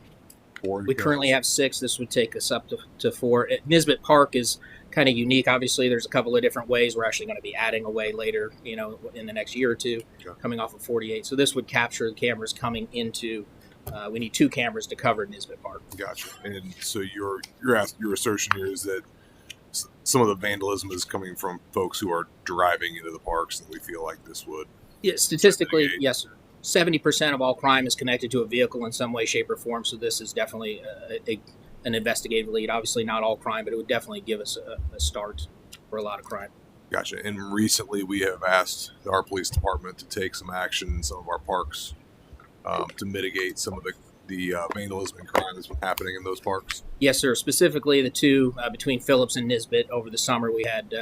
4. We currently have 6. This would take us up to 4. Nisbet Park is kind of unique. Obviously, there's a couple of different ways. We're actually going to be adding a way later, in the next year or two, coming off of 48. So this would capture the cameras coming into. We need 2 cameras to cover Nisbet Park. Gotcha. And so your assertion here is that some of the vandalism is coming from folks who are driving into the parks, and we feel like this would. Yeah, statistically, yes, sir. 70% of all crime is connected to a vehicle in some way, shape, or form. So this is definitely an investigative lead. Obviously, not all crime, but it would definitely give us a start for a lot of crime. Gotcha. And recently, we have asked our police department to take some action in some of our parks to mitigate some of the vandalism and crime that's been happening in those parks. Yes, sir. Specifically, the 2 between Phillips and Nisbet over the summer we had,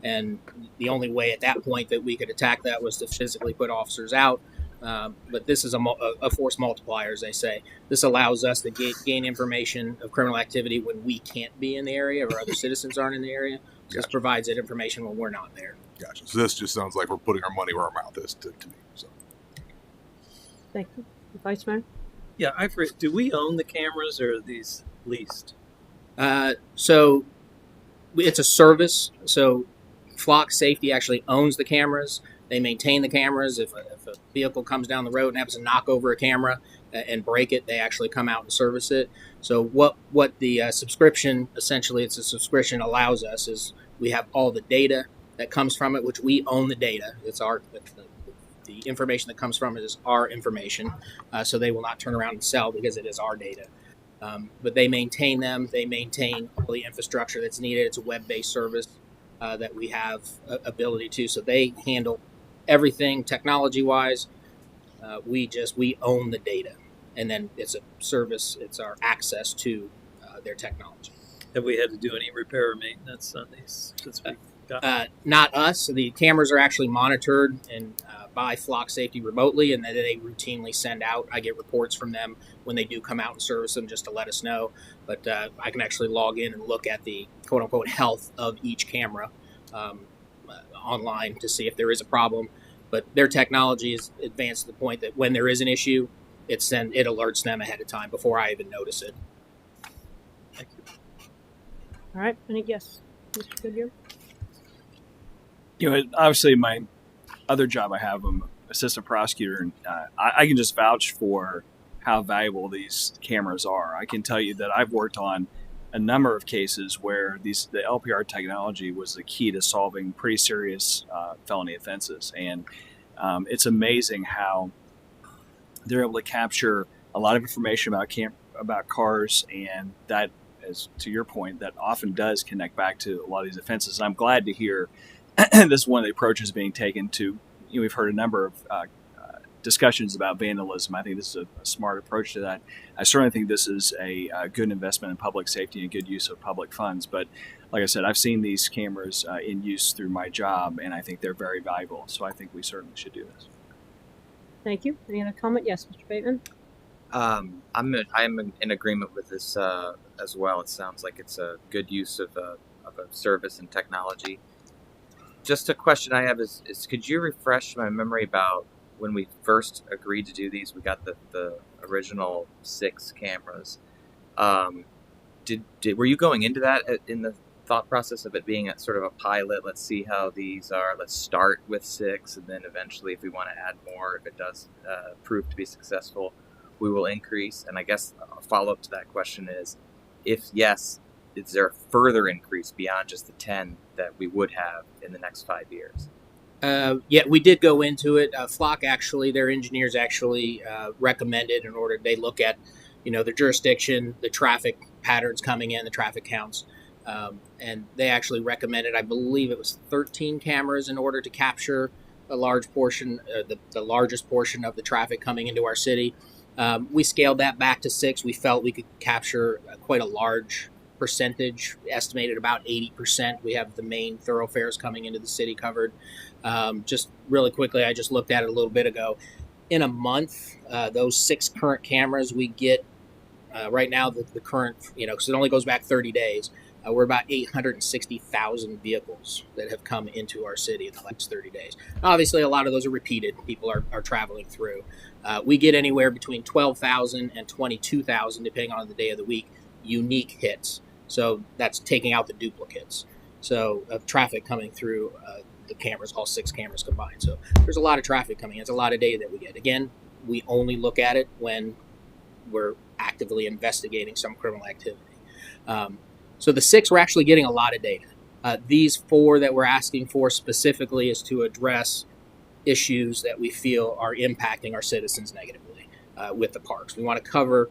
and the only way at that point that we could attack that was to physically put officers out. But this is a force multiplier, as they say. This allows us to gain information of criminal activity when we can't be in the area or other citizens aren't in the area. Gotcha. This provides that information when we're not there. Gotcha. So this just sounds like we're putting our money where our mouth is to me. So. Thank you. Vice Mayor? Yeah, do we own the cameras or are these leased? So it's a service. So Flock Safety actually owns the cameras. They maintain the cameras. If a vehicle comes down the road and happens to knock over a camera and break it, they actually come out and service it. So what the subscription, essentially it's a subscription, allows us is we have all the data that comes from it, which we own the data. It's the information that comes from it is our information. So they will not turn around and sell because it is our data. But they maintain them. They maintain all the infrastructure that's needed. It's a web-based service that we have ability to. So they handle everything technology-wise. We own the data, and then it's a service. It's our access to their technology. Have we had to do any repair or maintenance on these since we got? Not us. The cameras are actually monitored and by Flock Safety remotely, and then they routinely send out. I get reports from them when they do come out and service them, just to let us know. But I can actually log in and look at the quote-unquote health of each camera online to see if there is a problem. But their technology is advanced to the point that when there is an issue, it alerts them ahead of time before I even notice it. Thank you. All right. Any guess? Mr. Goodyear? Obviously my other job I have, I'm assistant prosecutor, and I can just vouch for how valuable these cameras are. I can tell you that I've worked on a number of cases where the LPR technology was the key to solving pretty serious felony offenses, and it's amazing how they're able to capture a lot of information about cars, and that, as to your point, that often does connect back to a lot of these offenses. And I'm glad to hear this is one of the approaches being taken to. We've heard a number of discussions about vandalism. I think this is a smart approach to that. I certainly think this is a good investment in public safety and good use of public funds. But like I said, I've seen these cameras in use through my job, and I think they're very valuable. So I think we certainly should do this. Thank you. Any other comment? Yes, Mr. Bateman? I'm in agreement with this as well. It sounds like it's a good use of a service and technology. Just a question I have is could you refresh my memory about when we first agreed to do these? We got the original 6 cameras. Were you going into that in the thought process of it being a sort of a pilot? Let's see how these are. Let's start with 6, and then eventually, if we want to add more, if it does prove to be successful, we will increase. And I guess a follow-up to that question is, if yes, is there a further increase beyond just the 10 that we would have in the next 5 years? Yeah, we did go into it. Flock actually, their engineers actually recommended they look at, the jurisdiction, the traffic patterns coming in, the traffic counts, and they actually recommended, I believe it was 13 cameras in order to capture a large portion, the largest portion of the traffic coming into our city. We scaled that back to 6. We felt we could capture quite a large percentage, estimated about 80%. We have the main thoroughfares coming into the city covered. Just really quickly, I just looked at it a little bit ago. In a month, those 6 current cameras, we get right now the current, because it only goes back 30 days, we're about 860,000 vehicles that have come into our city in the last 30 days. Obviously, a lot of those are repeated. People are traveling through. We get anywhere between 12,000 and 22,000, depending on the day of the week, unique hits. So that's taking out the duplicates. So of traffic coming through the cameras, all 6 cameras combined. So there's a lot of traffic coming in. It's a lot of data that we get. Again, we only look at it when we're actively investigating some criminal activity. So the 6, we're actually getting a lot of data. These 4 that we're asking for specifically is to address issues that we feel are impacting our citizens negatively with the parks. We want to cover,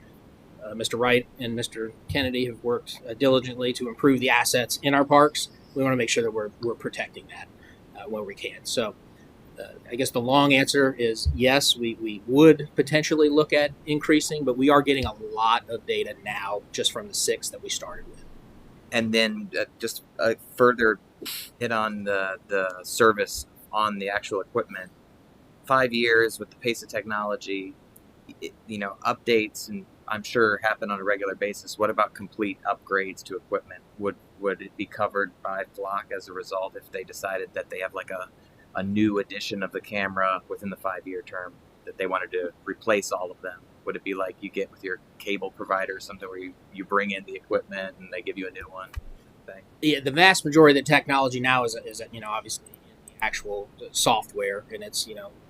Mr. Wright and Mr. Kennedy have worked diligently to improve the assets in our parks. We want to make sure that we're protecting that when we can. So I guess the long answer is yes, we would potentially look at increasing, but we are getting a lot of data now just from the 6 that we started with. And then just further hit on the service on the actual equipment. 5 years with the pace of technology, updates, and I'm sure happen on a regular basis. What about complete upgrades to equipment? Would it be covered by Flock as a result if they decided that they have like a new edition of the camera within the 5-year term that they wanted to replace all of them? Would it be like you get with your cable provider or something where you bring in the equipment and they give you a new one? Thing? Yeah, the vast majority of the technology now is obviously in the actual software, and it's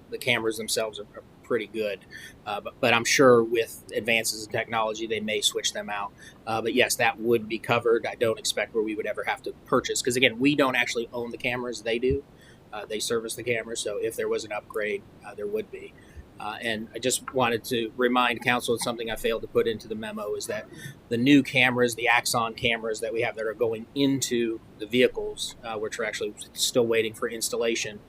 the cameras themselves are pretty good, but I'm sure with advances in technology they may switch them out. But yes, that would be covered. I don't expect where we would ever have to purchase, because again, we don't actually own the cameras; they do. They service the cameras, so if there was an upgrade, there would be. And I just wanted to remind council of something I failed to put into the memo is that the new cameras, the Axon cameras that we have that are going into the vehicles, which are actually still waiting for installation,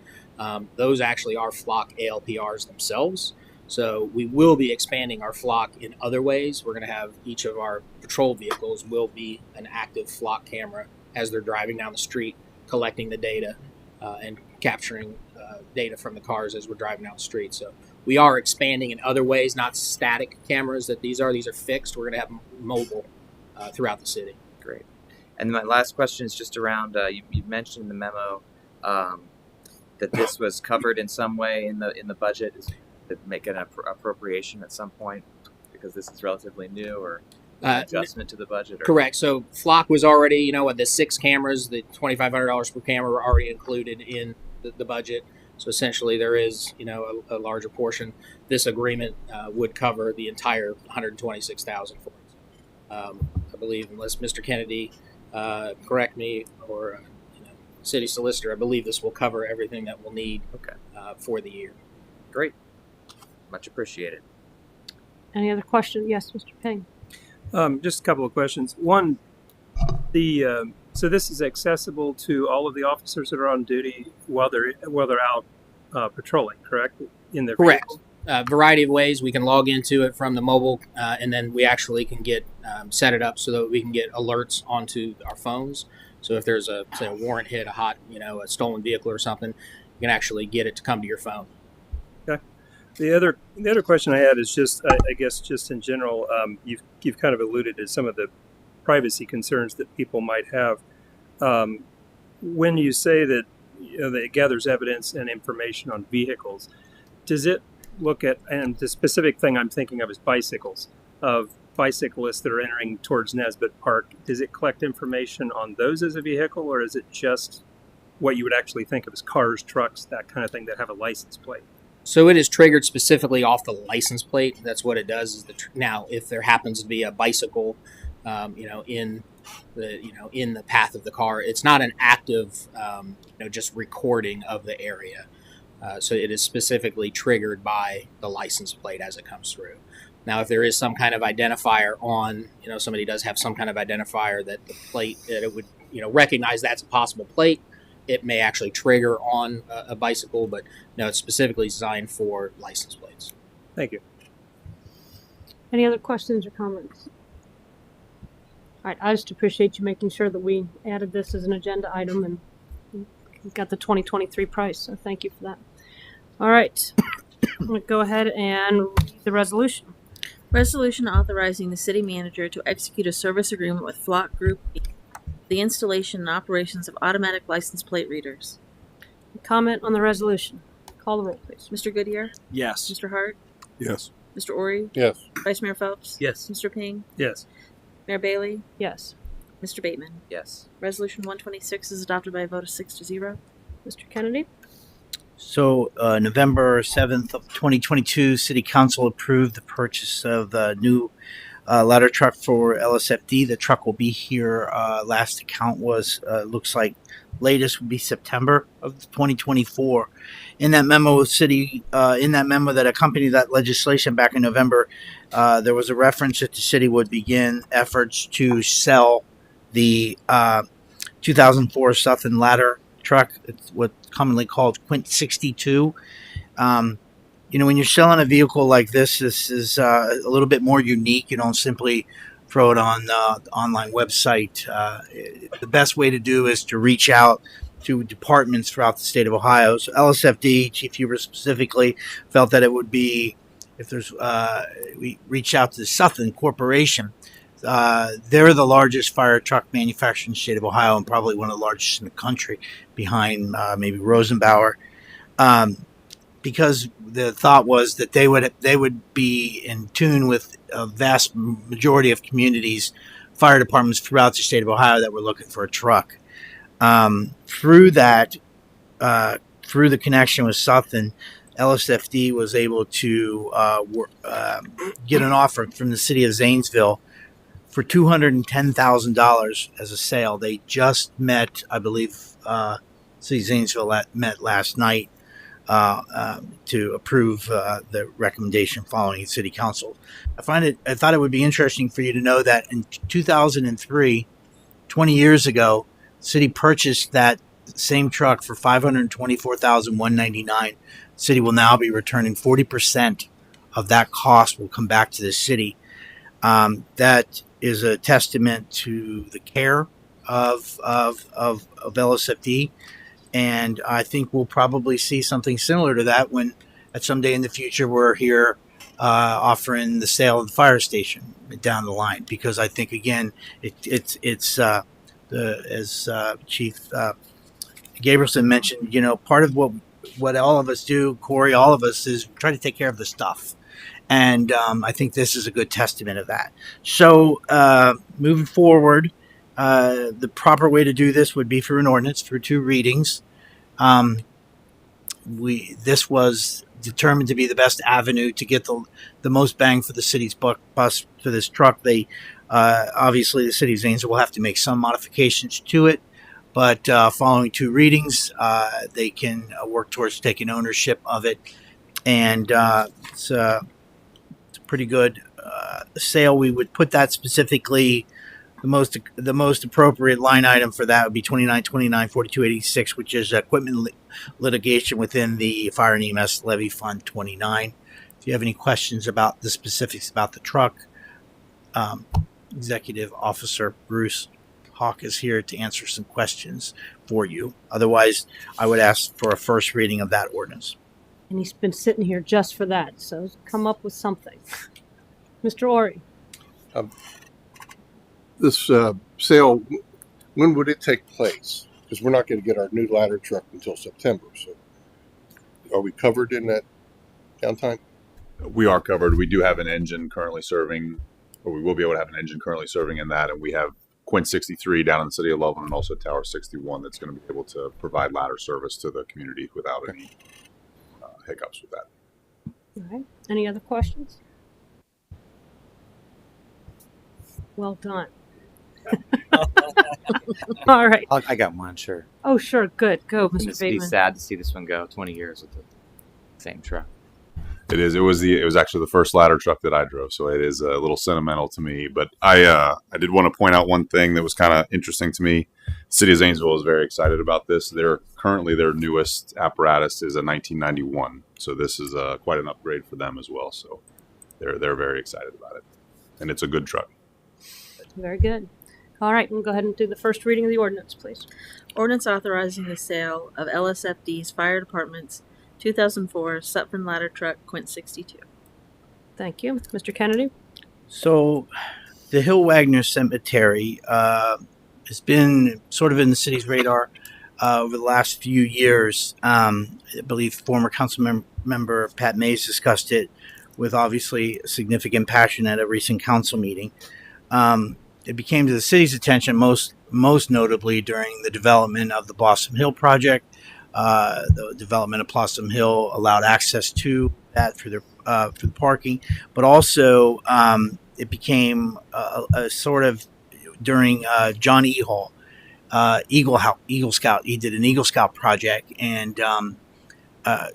those actually are Flock ALPRs themselves. So we will be expanding our Flock in other ways. We're going to have each of our patrol vehicles will be an active Flock camera as they're driving down the street, collecting the data and capturing data from the cars as we're driving down the street. So we are expanding in other ways, not static cameras that these are. These are fixed. We're going to have mobile throughout the city. Great. And my last question is just around, you mentioned in the memo that this was covered in some way in the budget. Is to make an appropriation at some point because this is relatively new, or an adjustment to the budget? Or? Correct. So Flock was already, the 6 cameras, the $2,500 per camera were already included in the budget. So essentially there is, a larger portion. This agreement would cover the entire $126,000 for it. I believe, unless Mr. Kennedy correct me, or city solicitor, I believe this will cover everything that we'll need for the year. Great. Much appreciated. Any other questions? Yes, Mr. Ping. Just a couple of questions. One, so this is accessible to all of the officers that are on duty while they're out patrolling, correct? In their correct. vehicle? Variety of ways we can log into it from the mobile, and then we actually can get set it up so that we can get alerts onto our phones. So if there's a warrant hit, a stolen vehicle or something, you can actually get it to come to your phone. Okay. The other question I had is just, I guess, just in general, you've kind of alluded to some of the privacy concerns that people might have. When you say that that it gathers evidence and information on vehicles, does it look at, and the specific thing I'm thinking of is bicycles, of bicyclists that are entering towards Nesbitt Park, does it collect information on those as a vehicle, or is it just what you would actually think of as cars, trucks, that kind of thing that have a license plate? So it is triggered specifically off the license plate. That's what it does. Is now, if there happens to be a bicycle, in the path of the car, it's not an active, just recording of the area. So it is specifically triggered by the license plate as it comes through. Now, if there is some kind of identifier on, somebody does have some kind of identifier that the plate, that it would, recognize that's a possible plate, it may actually trigger on a bicycle, but no, it's specifically designed for license plates. Thank you. Any other questions or comments? All right, I just appreciate you making sure that we added this as an agenda item and got the 2023 price, so thank you for that. All right, I'm going to go ahead and read the resolution. Resolution authorizing the city manager to execute a service agreement with Flock Group Inc. for the installation and operations of automatic license plate readers. Comment on the resolution. Call the roll, please. Mr. Goodyear? Yes. Mr. Hart? Yes. Mr. Ori? Yes. Vice Mayor Phelps? Yes. Mr. Ping? Yes. Mayor Bailey? Yes. Mr. Bateman. Yes. Resolution 126 is adopted by a vote of 6-0. Mr. Kennedy? So, November 7th of 2022, City Council approved the purchase of the new ladder truck for LSFD. The truck will be here. Last account was, looks like latest would be September of 2024. In that memo, that accompanied that legislation back in November, there was a reference that the city would begin efforts to sell the 2004 Southern ladder truck. It's what's commonly called Quint 62. When you're selling a vehicle like this is a little bit more unique. You don't simply throw it on the online website. The best way to do is to reach out to departments throughout the state of Ohio. So LSFD, Chief Huber specifically, felt that it would be, if there's, we reach out to the Southern Corporation. They're the largest fire truck manufacturer in the state of Ohio and probably one of the largest in the country, behind maybe Rosenbauer. Because the thought was that they would be in tune with a vast majority of communities, fire departments throughout the state of Ohio that were looking for a truck. Through the connection with Southern, LSFD was able to get an offer from the city of Zanesville for $210,000 as a sale. They just met, I believe, City of Zanesville met last night to approve the recommendation following City Council. I thought it would be interesting for you to know that in 2003, 20 years ago, the city purchased that same truck for $524,199. The city will now be returning 40% of that cost will come back to the city. That is a testament to the care of LSFD. And I think we'll probably see something similar to that when at some day in the future we're here offering the sale of the fire station down the line. Because I think, again, it's as Chief Gabrielson mentioned, part of what all of us do, Corey, all of us, is try to take care of the stuff. And I think this is a good testament of that. So moving forward, the proper way to do this would be through an ordinance, through 2 readings. This was determined to be the best avenue to get the most bang for the city's buck for this truck. They obviously, the city of Zanesville will have to make some modifications to it, but following 2 readings, they can work towards taking ownership of it. And it's a pretty good sale. We would put that specifically. The most appropriate line item for that would be 2929-4286, which is equipment litigation within the Fire and EMS Levy Fund 29. If you have any questions about the specifics about the truck, Executive Officer Bruce Hawk is here to answer some questions for you. Otherwise, I would ask for a first reading of that ordinance. And he's been sitting here just for that, so come up with something. Mr. Ori. This sale, when would it take place? Because we're not going to get our new ladder truck until September. So are we covered in that downtime? We are covered. We do have an engine currently serving, or we will be able to have an engine currently serving in that. And we have Quint 63 down in the city of Loveland and also Tower 61 that's going to be able to provide ladder service to the community without any hiccups with that. All right. Any other questions? Well done. All right. I got one, sure. Oh, sure. Good. Go, Mr. It's Bateman. sad to see this one go. 20 years with the same truck. It is. It was actually the first ladder truck that I drove, so it is a little sentimental to me. But I did want to point out one thing that was kind of interesting to me. The city of Zanesville is very excited about this. Their newest apparatus is a 1991, so this is quite an upgrade for them as well. So they're very excited about it, and it's a good truck. Very good. All right, we'll go ahead and do the first reading of the ordinance, please. Ordinance authorizing the sale of LSFD's Fire Department's 2004 Sutphen ladder truck Quint 62. Thank you. Mr. Kennedy? So the Hill Wagner Cemetery has been sort of in the city's radar over the last few years. I believe former council member Pat Mays discussed it with obviously significant passion at a recent council meeting. it became to the city's attention most notably during the development of the Blossom Hill project. The development of Blossom Hill allowed access to that for the parking, but also it became a sort of during John E. Hall, Eagle Scout. He did an Eagle Scout project, and uh,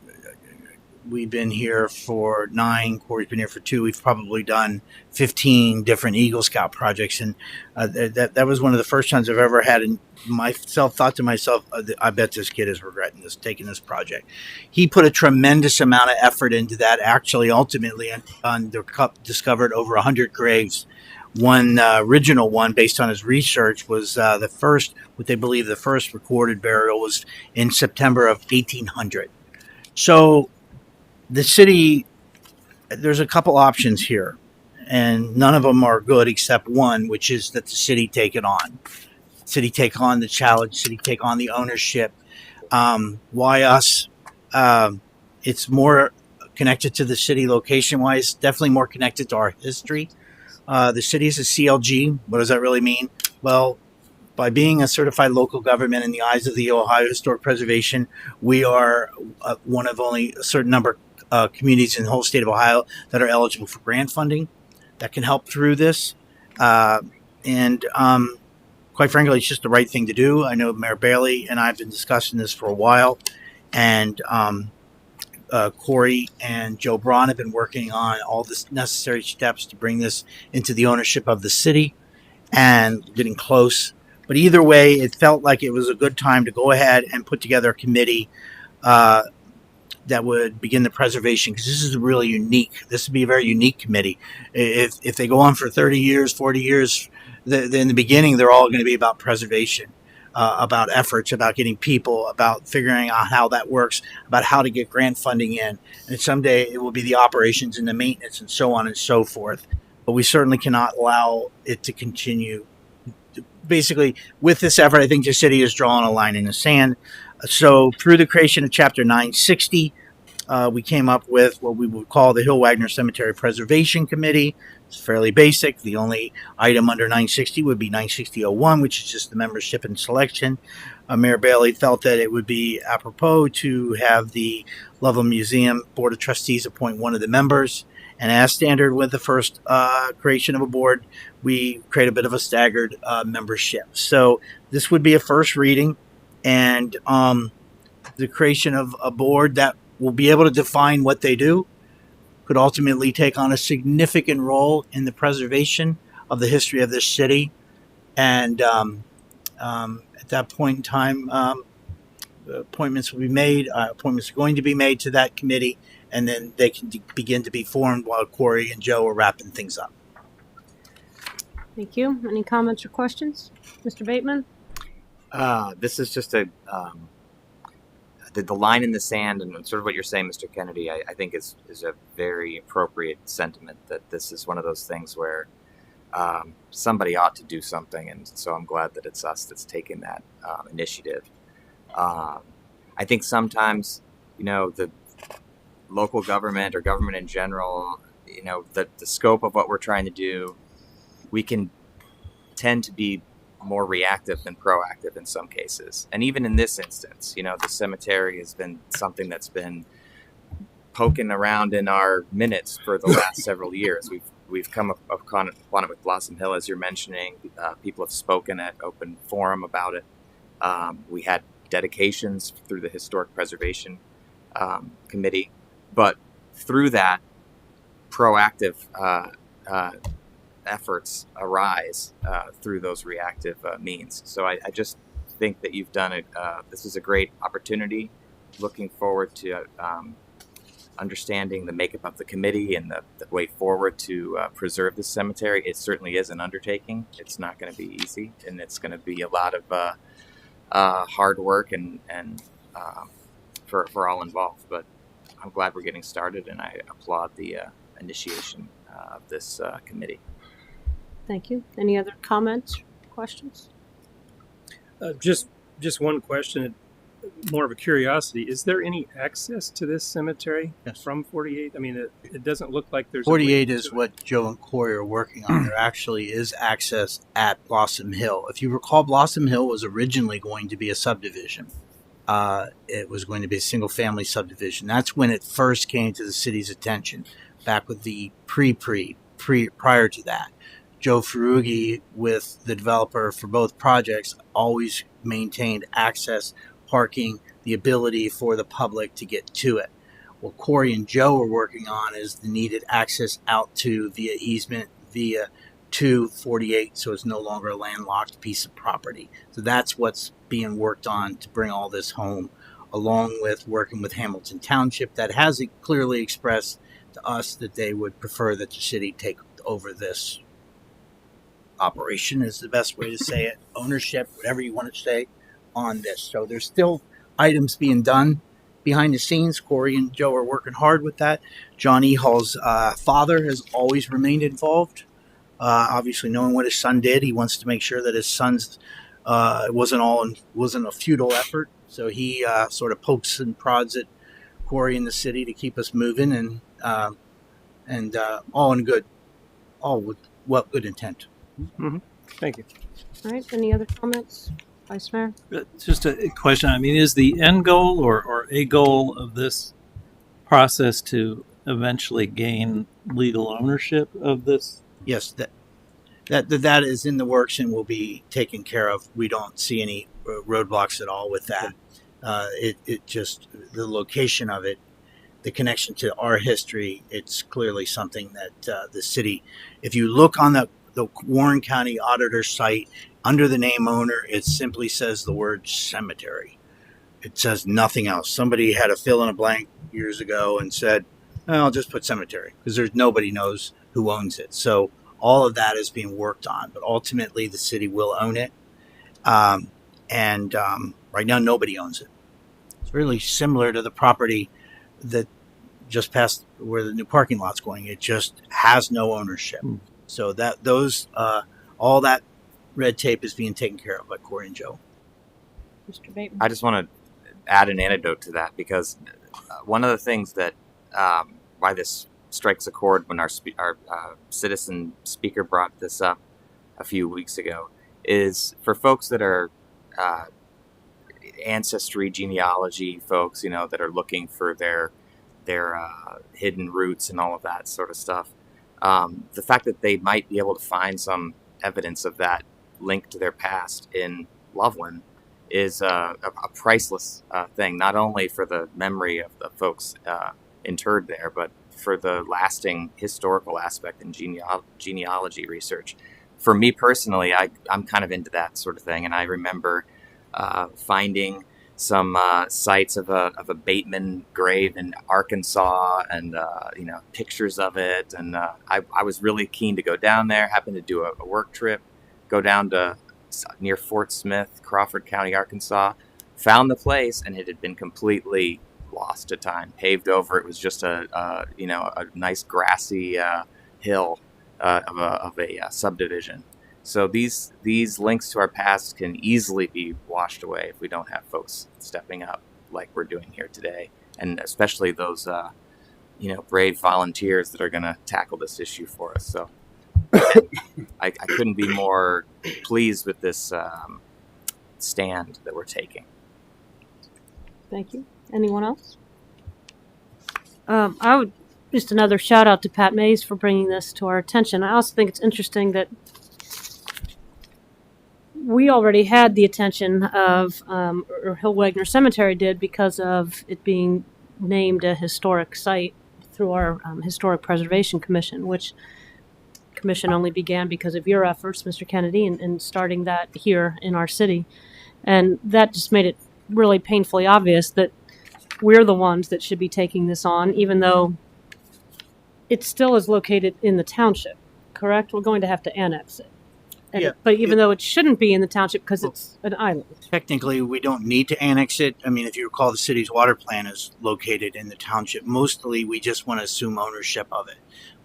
we've been here for 9. Corey's been here for 2. We've probably done 15 different Eagle Scout projects, and that was one of the first times I've ever had thought to myself, I bet this kid is regretting taking this project. He put a tremendous amount of effort into that. Actually, ultimately, discovered over 100 graves. One original one, based on his research, was the first, what they believe the first recorded burial was in September of 1800. So the city, there's a couple options here, and none of them are good except one, which is that the city take it on. City take on the challenge, city take on the ownership. Why us? It's more connected to the city location-wise, definitely more connected to our history. The city is a CLG. What does that really mean? Well, by being a certified local government in the eyes of the Ohio Historic Preservation, we are one of only a certain number of communities in the whole state of Ohio that are eligible for grant funding that can help through this. And quite frankly, it's just the right thing to do. I know Mayor Bailey and I have been discussing this for a while, and Corey and Joe Braun have been working on all the necessary steps to bring this into the ownership of the city, and getting close. But either way, it felt like it was a good time to go ahead and put together a committee that would begin the preservation, because this is really unique. This would be a very unique committee. If they go on for 30 years, 40 years, in the beginning, they're all going to be about preservation, about efforts, about getting people, about figuring out how that works, about how to get grant funding in. And someday it will be the operations and the maintenance and so on and so forth. But we certainly cannot allow it to continue. Basically, with this effort, I think the city is drawing a line in the sand. So through the creation of Chapter 960, we came up with what we would call the Hill Wagner Cemetery Preservation Committee. It's fairly basic. The only item under 960 would be 960-01, which is just the membership and selection. Mayor Bailey felt that it would be apropos to have the Loveland Museum Board of Trustees appoint one of the members. And as standard with the first creation of a board, we create a bit of a staggered membership. So this would be a first reading, and the creation of a board that will be able to define what they do could ultimately take on a significant role in the preservation of the history of this city. And at that point in time, appointments will be made. Appointments are going to be made to that committee, and then they can begin to be formed while Corey and Joe are wrapping things up. Thank you. Any comments or questions? Mr. Bateman? This is just the line in the sand, and sort of what you're saying, Mr. Kennedy, I think is a very appropriate sentiment, that this is one of those things where somebody ought to do something, and so I'm glad that it's us that's taking that initiative. I think sometimes, the local government or government in general, the scope of what we're trying to do, we can tend to be more reactive than proactive in some cases. And even in this instance, the cemetery has been something that's been poking around in our minutes for the last several years. We've come upon it with Blossom Hill, as you're mentioning. People have spoken at open forum about it. We had dedications through the Historic Preservation Committee. But through that, proactive efforts arise through those reactive means. So I just think that you've done it. This is a great opportunity. Looking forward to understanding the makeup of the committee and the way forward to preserve this cemetery. It certainly is an undertaking. It's not going to be easy, and it's going to be a lot of hard work and for all involved. But I'm glad we're getting started, and I applaud the initiation of this committee. Thank you. Any other comments, questions? Just one question. more of a curiosity. Is there any access to this cemetery from 48? I mean, it doesn't look like there's. 48 is what Joe and Corey are working on. There actually is access at Blossom Hill. If you recall, Blossom Hill was originally going to be a subdivision. It was going to be a single-family subdivision. That's when it first came to the city's attention, back with the prior to that. Joe Ferrugi, with the developer for both projects, always maintained access, parking, the ability for the public to get to it. What Corey and Joe are working on is the needed access out to via easement, via 248, so it's no longer a landlocked piece of property. So that's what's being worked on to bring all this home, along with working with Hamilton Township that has clearly expressed to us that they would prefer that the city take over this operation, is the best way to say it, ownership, whatever you want to say on this. So there's still items being done behind the scenes. Corey and Joe are working hard with that. John Ehall's father has always remained involved. Obviously, knowing what his son did, he wants to make sure that his son's wasn't a futile effort. So he sort of pokes and prods at Corey in the city to keep us moving, and all in good, all with good intent. Mm-hmm. Thank you. All right. Any other comments, Vice Mayor? Just a question. I mean, is the end goal or a goal of this process to eventually gain legal ownership of this? Yes, that is in the works and will be taken care of. We don't see any roadblocks at all with that. It just, the location of it, the connection to our history, it's clearly something that the city, if you look on the Warren County Auditor site, under the name owner, it simply says the word cemetery. It says nothing else. Somebody had a fill in a blank years ago and said, I'll just put cemetery, because nobody knows who owns it. So all of that is being worked on, but ultimately the city will own it. And right now nobody owns it. It's really similar to the property that just past where the new parking lot's going. It just has no ownership. So that all that red tape is being taken care of by Corey and Joe. Mr. Bateman. I just want to add an anecdote to that, because one of the things that why this strikes a chord when our citizen speaker brought this up a few weeks ago is for folks that are ancestry genealogy folks, that are looking for their hidden roots and all of that sort of stuff. The fact that they might be able to find some evidence of that link to their past in Loveland is a priceless thing, not only for the memory of the folks interred there, but for the lasting historical aspect in genealogy research. For me personally, I'm kind of into that sort of thing, and I remember finding some sites of a Bateman grave in Arkansas, and pictures of it, and I was really keen to go down there. Happened to do a work trip, go down to near Fort Smith, Crawford County, Arkansas. Found the place, and it had been completely lost to time, paved over. It was just a nice grassy hill of a subdivision. So these links to our past can easily be washed away if we don't have folks stepping up like we're doing here today, and especially those brave volunteers that are going to tackle this issue for us. So I couldn't be more pleased with this stand that we're taking. Thank you. Anyone else? I would just another shout out to Pat Mays for bringing this to our attention. I also think it's interesting that we already had the attention of, or Hill Wagner Cemetery did, because of it being named a historic site through our Historic Preservation Commission, which commission only began because of your efforts, Mr. Kennedy, in starting that here in our city. And that just made it really painfully obvious that we're the ones that should be taking this on, even though it still is located in the township, correct? We're going to have to annex it. Yeah. But even though it shouldn't be in the township because it's an island. Technically, we don't need to annex it. I mean, if you recall, the city's water plant is located in the township. Mostly, we just want to assume ownership of it.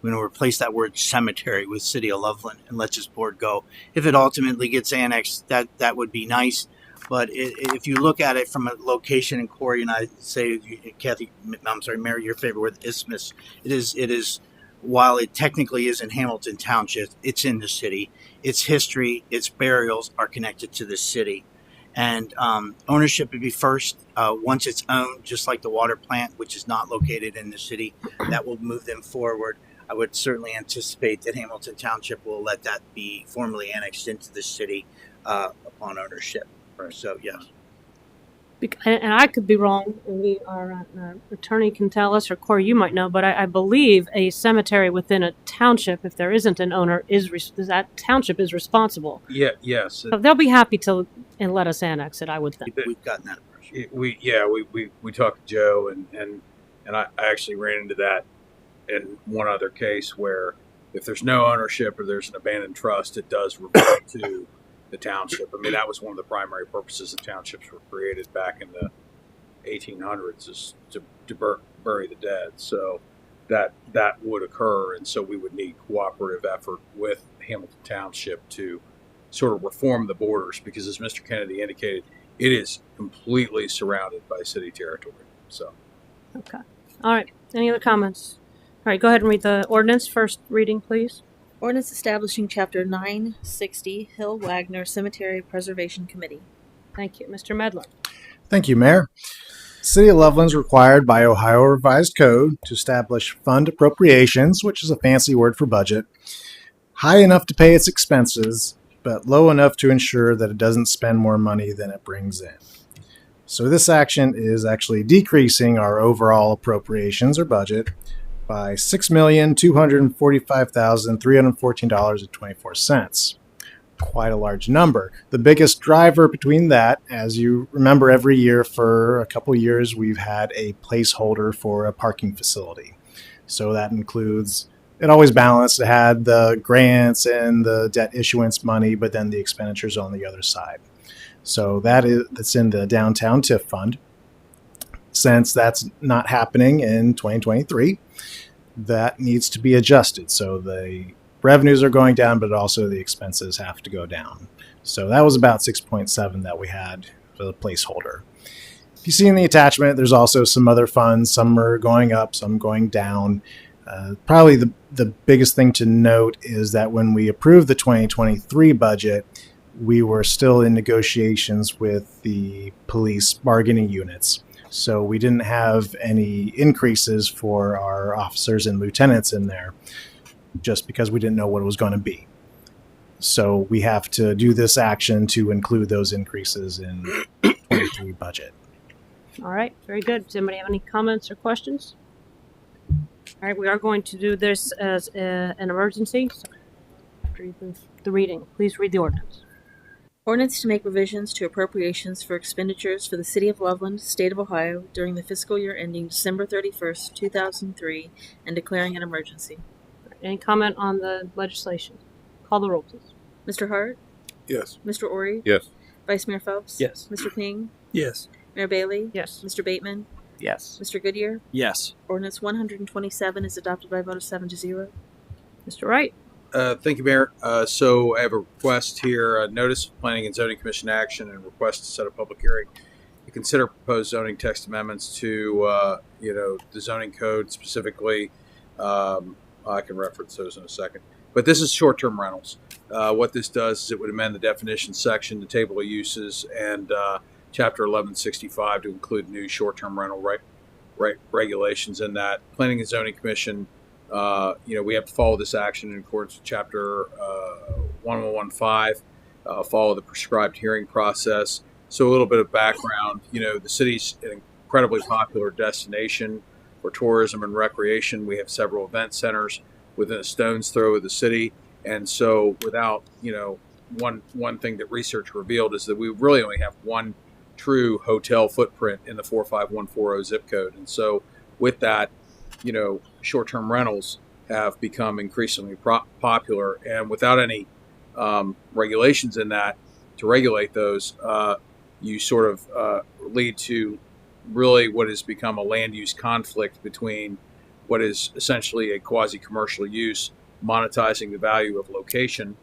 We're going to replace that word cemetery with City of Loveland and let this board go. If it ultimately gets annexed, that would be nice. But if you look at it from a location, and Corey and I say, Kathy, I'm sorry, Mary, your favorite word, isthmus. It is. While it technically is in Hamilton Township, it's in the city. Its history, its burials are connected to the city. And ownership would be first. Once it's owned, just like the water plant, which is not located in the city, that will move them forward. I would certainly anticipate that Hamilton Township will let that be formally annexed into the city upon ownership. So, yes. And I could be wrong. Our attorney can tell us, or Corey, you might know, but I believe a cemetery within a township, if there isn't an owner, that township is responsible. Yes. So they'll be happy to and let us annex it, I would think. We've gotten that. We talked to Joe, and I actually ran into that in one other case where if there's no ownership or there's an abandoned trust, it does revert to the township. I mean, that was one of the primary purposes of townships were created back in the 1800s, is to bury the dead. So that would occur, and so we would need cooperative effort with Hamilton Township to sort of reform the borders, because as Mr. Kennedy indicated, it is completely surrounded by city territory. So, okay, all right. Any other comments? All right, go ahead and read the ordinance. First reading, please. Ordinance establishing Chapter 960 Hill Wagner Cemetery Preservation Committee. Thank you. Mr. Medler. Thank you, Mayor. City of Loveland is required by Ohio Revised Code to establish fund appropriations, which is a fancy word for budget, high enough to pay its expenses, but low enough to ensure that it doesn't spend more money than it brings in. So this action is actually decreasing our overall appropriations or budget by $6,245,314.24. Quite a large number. The biggest driver between that, as you remember, every year for a couple years, we've had a placeholder for a parking facility. So that includes, it always balanced. It had the grants and the debt issuance money, but then the expenditures on the other side. So that's in the downtown TIF fund. Since that's not happening in 2023, that needs to be adjusted. So the revenues are going down, but also the expenses have to go down. So that was about 6.7 that we had for the placeholder. If you see in the attachment, there's also some other funds. Some are going up, some going down. Probably the biggest thing to note is that when we approved the 2023 budget, we were still in negotiations with the police bargaining units. So we didn't have any increases for our officers and lieutenants in there, just because we didn't know what it was going to be. So we have to do this action to include those increases in 23 budget. All right, very good. Does anybody have any comments or questions? All right, we are going to do this as an emergency. So after you do the reading, please read the ordinance. Ordinance to make revisions to appropriations for expenditures for the City of Loveland, State of Ohio, during the fiscal year ending December 31st, 2003, and declaring an emergency. Any comment on the legislation? Call the roll, please. Mr. Hart? Yes. Mr. Ori? Yes. Vice Mayor Phelps? Yes. Mr. Ping? Yes. Mayor Bailey? Yes. Mr. Bateman? Yes. Mr. Goodyear? Yes. Ordinance 127 is adopted by a vote of 7-0. Mr. Wright. Thank you, Mayor. So I have a request here, a notice of Planning and Zoning Commission action and request to set a public hearing to consider proposed zoning text amendments to, the zoning code specifically. I can reference those in a second. But this is short-term rentals. What this does is it would amend the definition section, the table of uses, and Chapter 1165 to include new short-term rental regulations in that. Planning and Zoning Commission, we have to follow this action in accordance with Chapter 1115, follow the prescribed hearing process. So a little bit of background, the city's an incredibly popular destination for tourism and recreation. We have several event centers within a stone's throw of the city. And so without, one thing that research revealed is that we really only have one true hotel footprint in the 45140 zip code. And so with that, short-term rentals have become increasingly popular. And without any regulations in that to regulate those, you sort of lead to really what has become a land use conflict between what is essentially a quasi-commercial use, monetizing the value of location,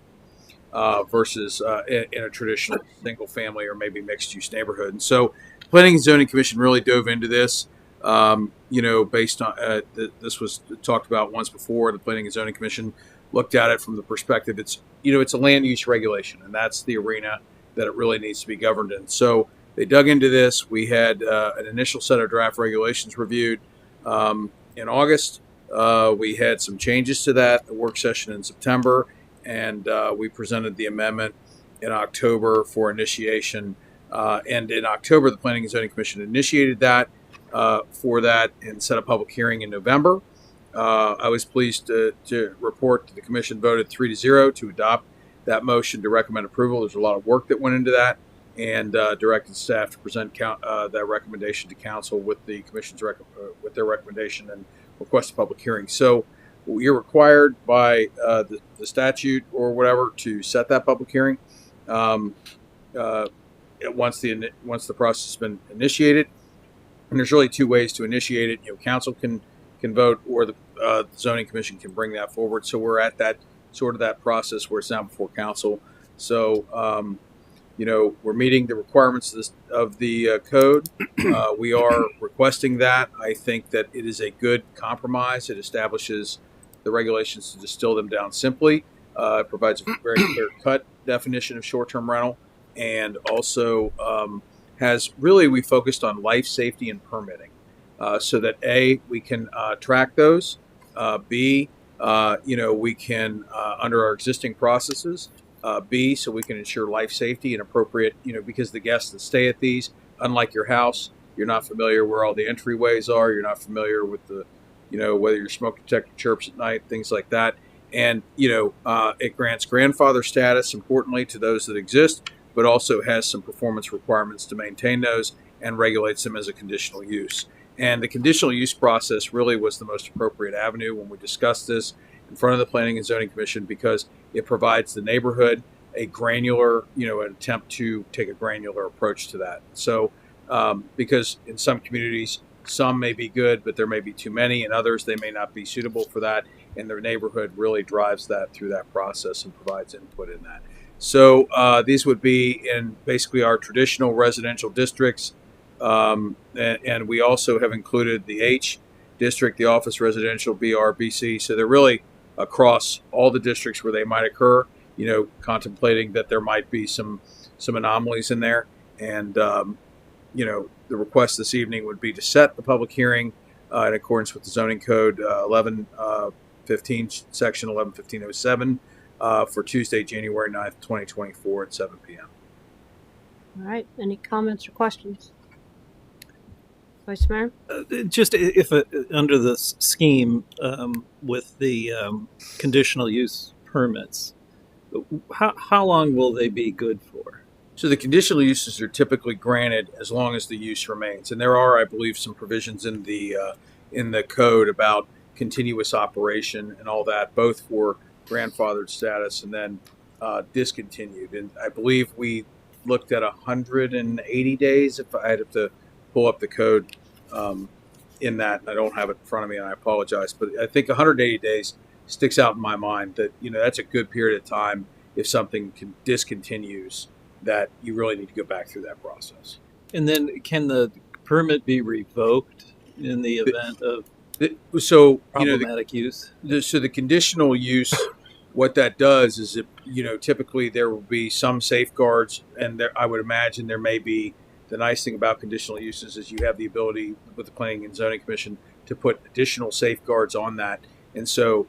versus in a traditional single family or maybe mixed use neighborhood. And so, Planning and Zoning Commission really dove into this. Based on this was talked about once before. The Planning and Zoning Commission looked at it from the perspective it's a land use regulation, and that's the arena that it really needs to be governed in. So they dug into this. We had an initial set of draft regulations reviewed in August. We had some changes to that, a work session in September, and we presented the amendment in October for initiation. And in October, the Planning and Zoning Commission initiated that for that and set a public hearing in November. I was pleased to report that the commission voted 3-0 to adopt that motion to recommend approval. There's a lot of work that went into that, and directed staff to present that recommendation to council with the commission's with their recommendation and request a public hearing. So you're required by the statute or whatever to set that public hearing once the process has been initiated. And there's really two ways to initiate it. Council can vote, or the zoning commission can bring that forward. So we're at that process where it's now before council. So we're meeting the requirements of the code. We are requesting that. I think that it is a good compromise. It establishes the regulations to distill them down simply. It provides a very clear-cut definition of short-term rental, and also we focused on life safety and permitting, so that A, we can track those, B, we can under our existing processes, B, so we can ensure life safety and appropriate, because the guests that stay at these, unlike your house, you're not familiar where all the entryways are, you're not familiar with the, whether your smoke detector chirps at night, things like that. And, it grants grandfather status, importantly, to those that exist, but also has some performance requirements to maintain those and regulates them as a conditional use. And the conditional use process really was the most appropriate avenue when we discussed this in front of the Planning and Zoning Commission, because it provides the neighborhood a granular, an attempt to take a granular approach to that. So, because in some communities, some may be good, but there may be too many, and others, they may not be suitable for that. And their neighborhood really drives that through that process and provides input in that. So these would be in basically our traditional residential districts. And we also have included the H district, the office residential, BR, BC. So they're really across all the districts where they might occur, contemplating that there might be some anomalies in there. And, the request this evening would be to set the public hearing in accordance with the zoning code 1115, section 111507 for Tuesday, January 9th, 2024 at 7 p.m. All right. Any comments or questions? Vice Mayor? Just if under the scheme with the conditional use permits, how long will they be good for? So the conditional uses are typically granted as long as the use remains, and there are, I believe, some provisions in the code about continuous operation and all that, both for grandfathered status and then discontinued. And I believe we looked at 180 days. If I had to pull up the code in that, I don't have it in front of me, and I apologize, but I think 180 days sticks out in my mind that that's a good period of time if something discontinues, that you really need to go back through that process. And then can the permit be revoked in the event of problematic use? So the conditional use, what that does is typically there will be some safeguards, and I would imagine there may be. The nice thing about conditional uses is you have the ability with the Planning and Zoning Commission to put additional safeguards on that. And so,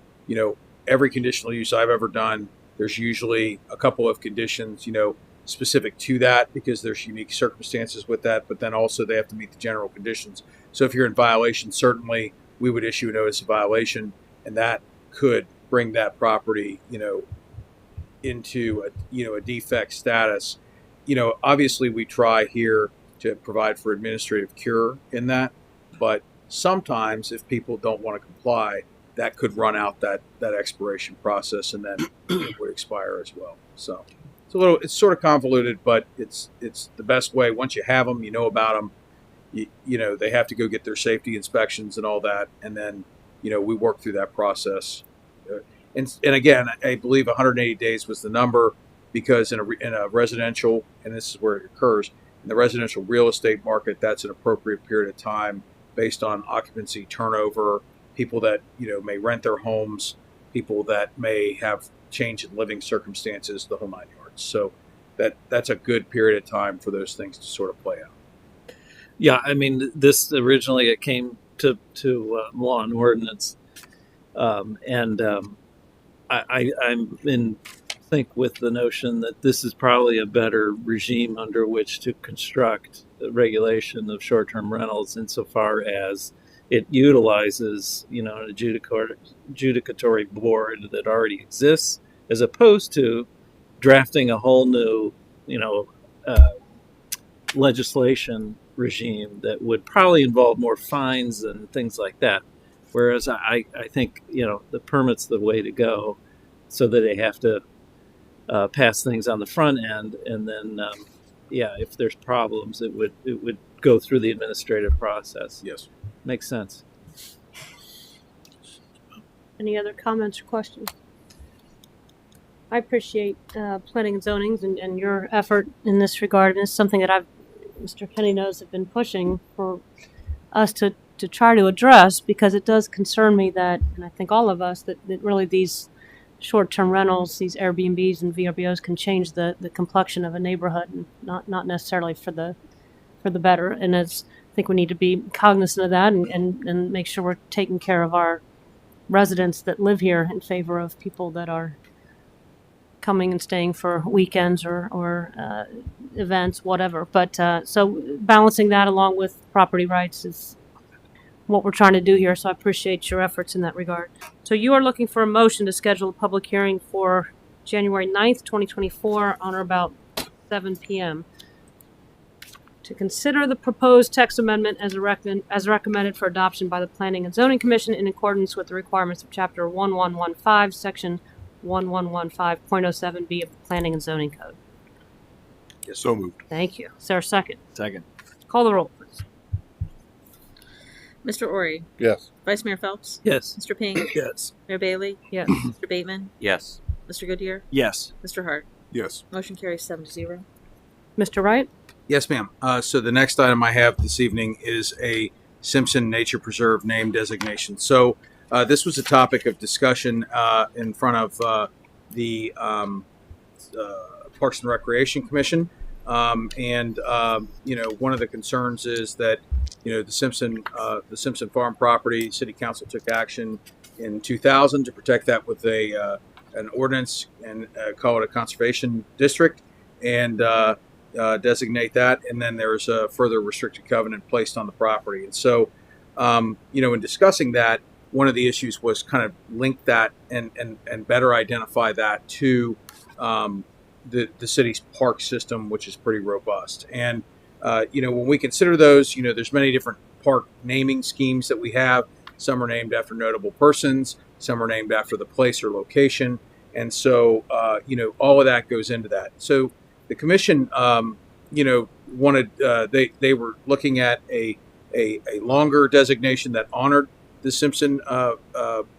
every conditional use I've ever done, there's usually a couple of conditions, specific to that, because there's unique circumstances with that, but then also they have to meet the general conditions. So if you're in violation, certainly we would issue a notice of violation, and that could bring that property, into a defect status. Obviously we try here to provide for administrative cure in that, but sometimes if people don't want to comply, that could run out that expiration process, and then it would expire as well. So it's sort of convoluted, but it's the best way. Once you have them, about them, they have to go get their safety inspections and all that. And then, we work through that process. And again, I believe 180 days was the number. because in a residential, and this is where it occurs, in the residential real estate market, that's an appropriate period of time based on occupancy turnover, people that may rent their homes, people that may have change in living circumstances, the whole 9 yards. So that's a good period of time for those things to sort of play out. Yeah, I mean, this originally it came to law and ordinance, and I'm in sync with the notion that this is probably a better regime under which to construct the regulation of short-term rentals, insofar as it utilizes an adjudicatory board that already exists, as opposed to drafting a whole new legislation regime that would probably involve more fines and things like that. Whereas I think the permit's the way to go, so that they have to pass things on the front end, and then if there's problems, it would go through the administrative process. Yes, makes sense. Any other comments or questions? I appreciate planning and zonings and your effort in this regard, and it's something that Mr. Kenny knows, have been pushing for us to try to address, because it does concern me that, and I think all of us, that really these short-term rentals, these Airbnbs and VRBOs can change the complexion of a neighborhood, and not necessarily for the better. And I think we need to be cognizant of that and make sure we're taking care of our residents that live here in favor of people that are coming and staying for weekends or events, whatever. But so balancing that along with property rights is what we're trying to do here. So I appreciate your efforts in that regard. So you are looking for a motion to schedule a public hearing for January 9th, 2024 on or about 7 p.m. to consider the proposed text amendment as recommended for adoption by the Planning and Zoning Commission in accordance with the requirements of Chapter 1115, Section 1115.07b of the Planning and Zoning Code. Yes, so moved. Thank you. Is there a second? Second. Call the roll, please. Mr. Ori? Yes. Vice Mayor Phelps? Yes. Mr. Ping? Yes. Mayor Bailey? Yes. Mr. Bateman? Yes. Mr. Goodyear? Yes. Mr. Hart? Yes. Motion carries 7-0. Mr. Wright? Yes, ma'am. So the next item I have this evening is a Simpson Nature Preserve name designation. So this was a topic of discussion in front of the Parks and Recreation Commission. And one of the concerns is that, the Simpson Farm property, City Council took action in 2000 to protect that with an ordinance and call it a conservation district, and designate that. And then there's a further restricted covenant placed on the property. And so, in discussing that, one of the issues was kind of link that and better identify that to the city's park system, which is pretty robust. And when we consider those, there's many different park naming schemes that we have. Some are named after notable persons, some are named after the place or location, and so all of that goes into that. So the commission, wanted they were looking at a longer designation that honored the Simpson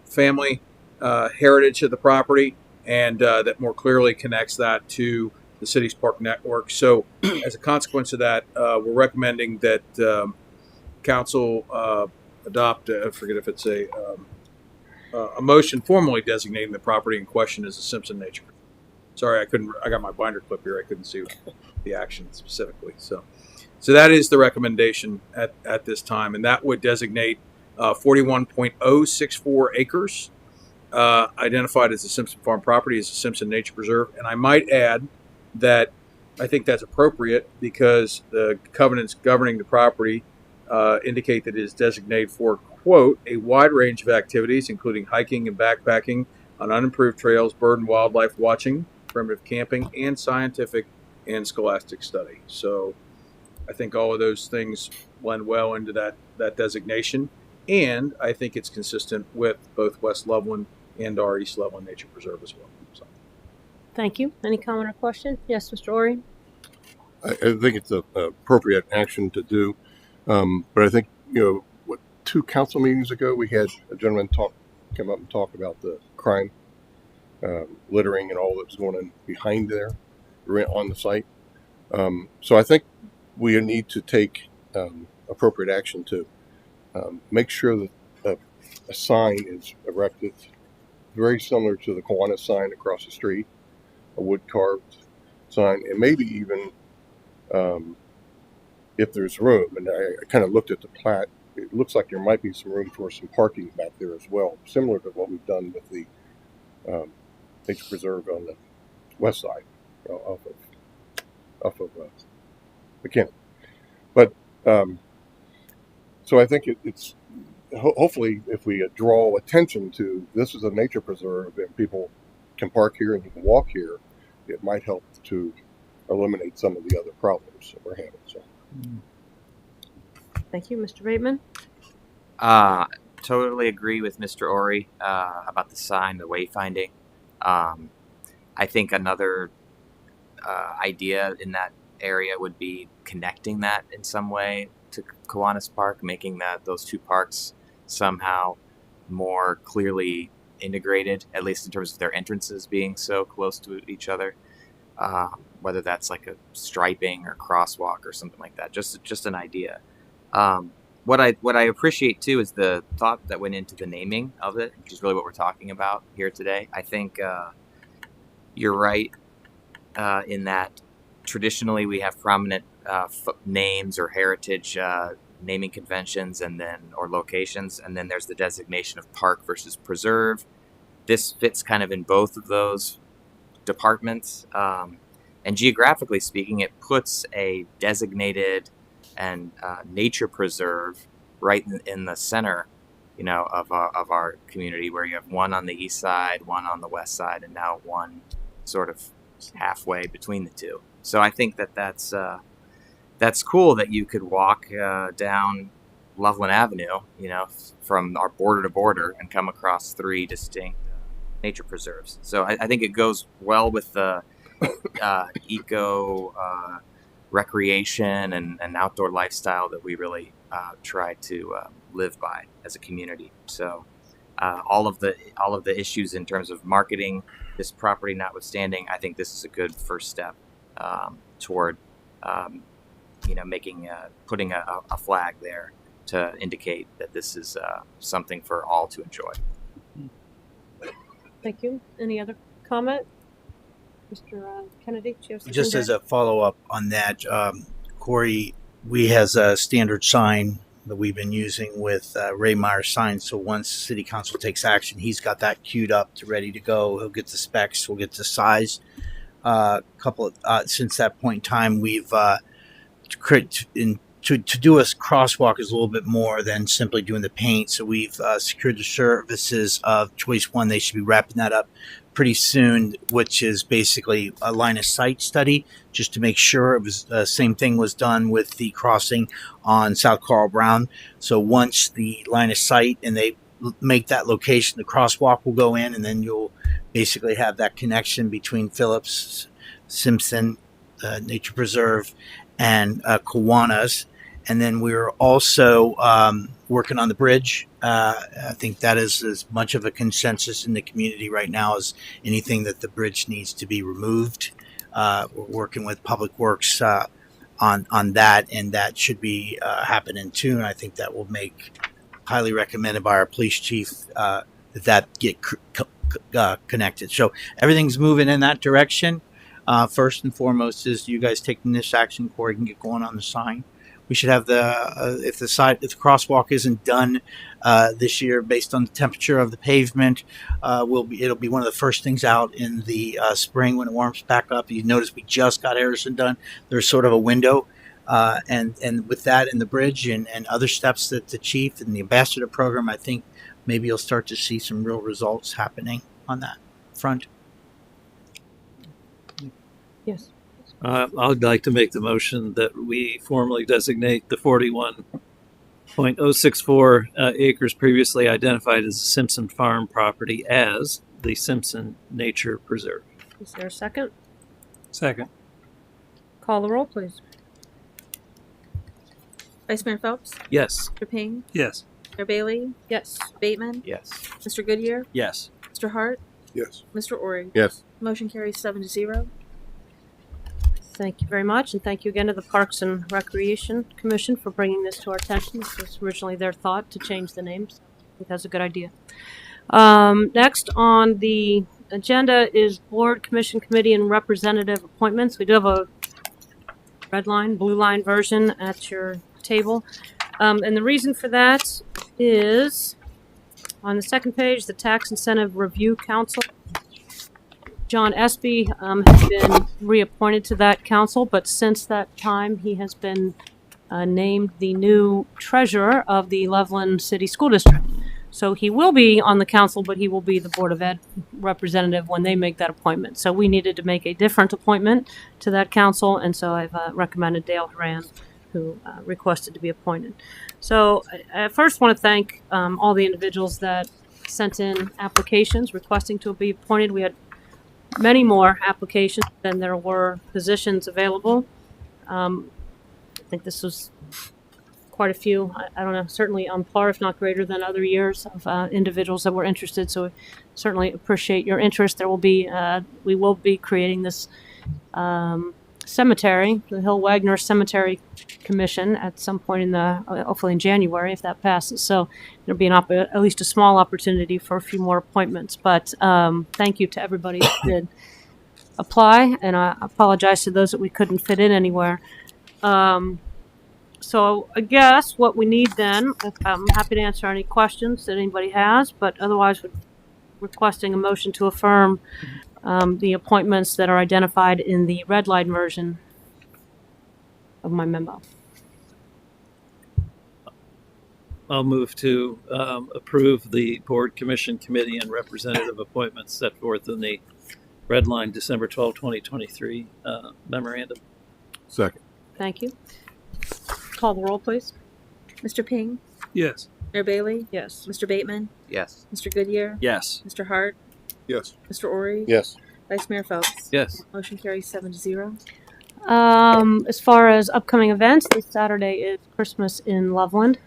family heritage of the property, and that more clearly connects that to the city's park network. So as a consequence of that, we're recommending that council adopt, I forget if it's a motion formally designating the property in question as a Simpson Nature. Sorry, I got my binder clip here. I couldn't see the action specifically. So that is the recommendation at this time, and that would designate 41.064 acres identified as a Simpson Farm property as a Simpson Nature Preserve. And I might add that I think that's appropriate because the covenants governing the property indicate that it is designated for, quote, a wide range of activities, including hiking and backpacking on unimproved trails, bird and wildlife watching, primitive camping, and scientific and scholastic study. So I think all of those things blend well into that designation. And I think it's consistent with both West Loveland and our East Loveland Nature Preserve as well. So. Thank you. Any comment or question? Yes, Mr. Ori? I think it's an appropriate action to do. But I think, 2 council meetings ago, we had a gentleman come up and talk about the crime littering and all that was going on behind there on the site. So I think we need to take appropriate action to make sure that a sign is erected very similar to the Kiwanis sign across the street, a wood carved sign, and maybe even if there's room, and I kind of looked at the plat, it looks like there might be some room for some parking back there as well, similar to what we've done with the nature preserve on the west side off of McKinney. But so I think it's hopefully if we draw attention to this is a nature preserve and people can park here and you can walk here, it might help to eliminate some of the other problems that we're having. So. Thank you, Mr. Bateman. Totally agree with Mr. Ori about the sign, the wayfinding. I think another idea in that area would be connecting that in some way to Kiwanis Park, making those two parks somehow more clearly integrated, at least in terms of their entrances being so close to each other. Whether that's like a striping or crosswalk or something like that, just an idea. What I appreciate too is the thought that went into the naming of it, which is really what we're talking about here today. I think you're right in that traditionally we have prominent names or heritage naming conventions, and then or locations, and then there's the designation of park versus preserve. This fits kind of in both of those departments, and geographically speaking, it puts a designated and nature preserve right in the center, of our community, where you have one on the east side, one on the west side, and now one sort of halfway between the two. So I think that's cool that you could walk down Loveland Avenue, from our border to border, and come across three distinct nature preserves. So I think it goes well with the eco recreation and outdoor lifestyle that we really try to live by as a community. So all of the issues in terms of marketing this property notwithstanding, I think this is a good first step toward putting a flag there to indicate that this is something for all to enjoy. Thank you. Any other comment? Mr. Kennedy, do you have something Just to as add? a follow-up on that, Corey, we has a standard sign that we've been using with Ray Meyer's sign. So once City Council takes action, he's got that queued up to ready to go. He'll get the specs. We'll get the size. Since that point in time, we've to do a crosswalk is a little bit more than simply doing the paint. So we've secured the services of Choice One. They should be wrapping that up pretty soon, which is basically a line of sight study, just to make sure it was same thing was done with the crossing on South Carl Brown. So once the line of sight and they make that location, the crosswalk will go in, and then you'll basically have that connection between Phillips, Simpson, Nature Preserve, and Kiwanis. And then we're also working on the bridge. I think that is as much of a consensus in the community right now as anything that the bridge needs to be removed. We're working with Public Works on that, and that should be happening too. And I think that will make highly recommended by our police chief that get connected. So everything's moving in that direction. First and foremost is you guys taking this action. Corey can get going on the sign. We should have if the crosswalk isn't done this year based on the temperature of the pavement, it'll be one of the first things out in the spring when it warms back up. You notice we just got Harrison done. There's sort of a window, and with that and the bridge and other steps that the chief and the ambassador program, I think maybe you'll start to see some real results happening on that front. Yes. I'd like to make the motion that we formally designate the 41.064 acres previously identified as the Simpson Farm property as the Simpson Nature Preserve. Is there a second? Second. Call the roll, please. Vice Mayor Phelps? Yes. Mr. Ping? Yes. Mayor Bailey? Yes. Bateman? Yes. Mr. Goodyear? Yes. Mr. Hart? Yes. Mr. Ori? Yes. Motion carries 7-0. Thank you very much, and thank you again to the Parks and Recreation Commission for bringing this to our attention. This was originally their thought to change the names. I think that's a good idea. Next on the agenda is board, commission, committee, and representative appointments. We do have a red line, blue line version at your table. And the reason for that is on the second page, the Tax Incentive Review Council. John Espy has been reappointed to that council, but since that time, he has been named the new treasurer of the Loveland City School District. So he will be on the council, but he will be the Board of Ed representative when they make that appointment. So we needed to make a different appointment to that council, and so I've recommended Dale Horan, who requested to be appointed. So I first want to thank all the individuals that sent in applications requesting to be appointed. We had many more applications than there were positions available. I think this was quite a few. I don't know, certainly on par, if not greater than other years of individuals that were interested. So we certainly appreciate your interest. There will be, we will be creating this cemetery, the Hill Wagner Cemetery Commission, at some point in the, hopefully in January, if that passes. So there'll be at least a small opportunity for a few more appointments. But thank you to everybody that did apply, and I apologize to those that we couldn't fit in anywhere. So I guess what we need then, I'm happy to answer any questions that anybody has, but otherwise we're requesting a motion to affirm the appointments that are identified in the red line version of my memo. I'll move to approve the board, commission, committee, and representative appointments set forth in the red line December 12, 2023 memorandum. Second. Thank you. Call the roll, please. Mr. Ping? Yes. Mayor Bailey? Yes. Mr. Bateman? Yes. Mr. Goodyear? Yes. Mr. Hart? Yes. Mr. Ori? Yes. Vice Mayor Phelps? Yes. Motion carries 7-0. As far as upcoming events, this Saturday is Christmas in Loveland,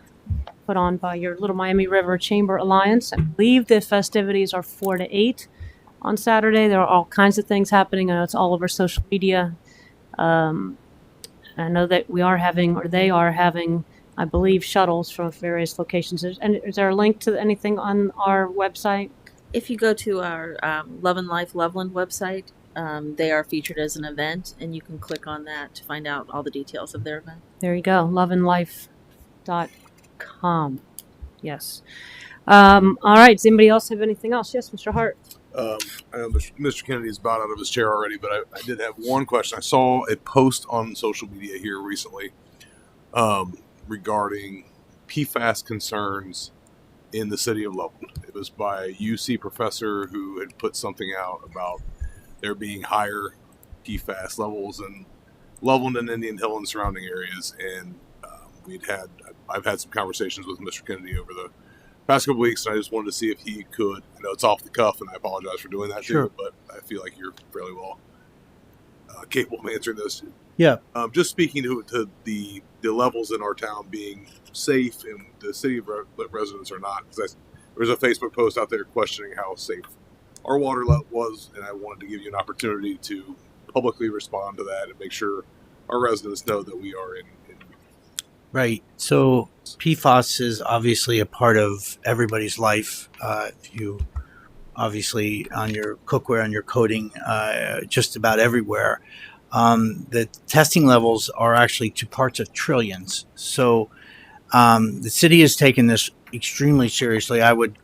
put on by your Little Miami River Chamber Alliance. I believe the festivities are 4 to 8 on Saturday. There are all kinds of things happening. I know it's all over social media. I know that we are having, or they are having, I believe, shuttles from various locations. And is there a link to anything on our website? If you go to our Love and Life Loveland website, they are featured as an event, and you can click on that to find out all the details of their event. There you go, loveandlife.com. Yes. All right, does anybody else have anything else? Yes, Mr. Hart. I know Mr. Kennedy is about out of his chair already, but I did have one question. I saw a post on social media here recently regarding PFAS concerns in the city of Loveland. It was by a UC professor who had put something out about there being higher PFAS levels in Loveland and Indian Hill and surrounding areas. And I've had some conversations with Mr. Kennedy over the past couple weeks, and I just wanted to see if he could. I know it's off the cuff, and I apologize for doing that Sure. too, but I feel like you're fairly well capable of answering this. Yeah. Just speaking to the levels in our town being safe and the city of residents are not, because there was a Facebook post out there questioning how safe our water was, and I wanted to give you an opportunity to publicly respond to that and make sure our residents know that we are in. Right. So PFAS is obviously a part of everybody's life. If you obviously on your cookware, on your coating, just about everywhere. The testing levels are actually 2 parts of trillions. So the city has taken this extremely seriously. I'm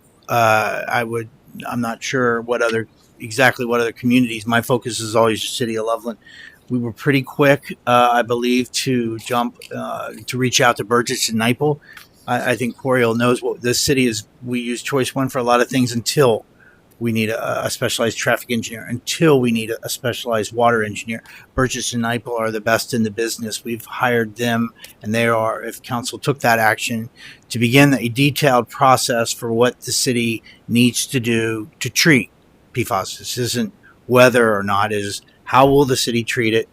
not sure exactly what other communities. My focus is always the city of Loveland. We were pretty quick, I believe, to reach out to Burgess and Nyepel. I think Coriel knows what this city is. We use Choice One for a lot of things until we need a specialized traffic engineer, until we need a specialized water engineer. Burgess and Nyepel are the best in the business. We've hired them, and they are, if council took that action, to begin a detailed process for what the city needs to do to treat PFAS. This isn't whether or not, it is how will the city treat it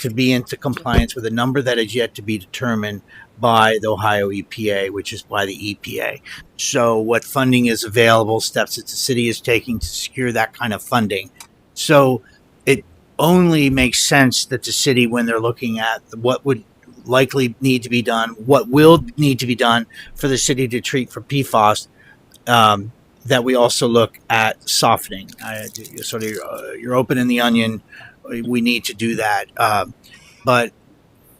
to be into compliance with a number that is yet to be determined by the Ohio EPA, which is by the EPA. So what funding is available, steps that the city is taking to secure that kind of funding. So it only makes sense that the city, when they're looking at what would likely need to be done, what will need to be done for the city to treat for PFAS, that we also look at softening. Sort of, you're opening the onion. We need to do that. But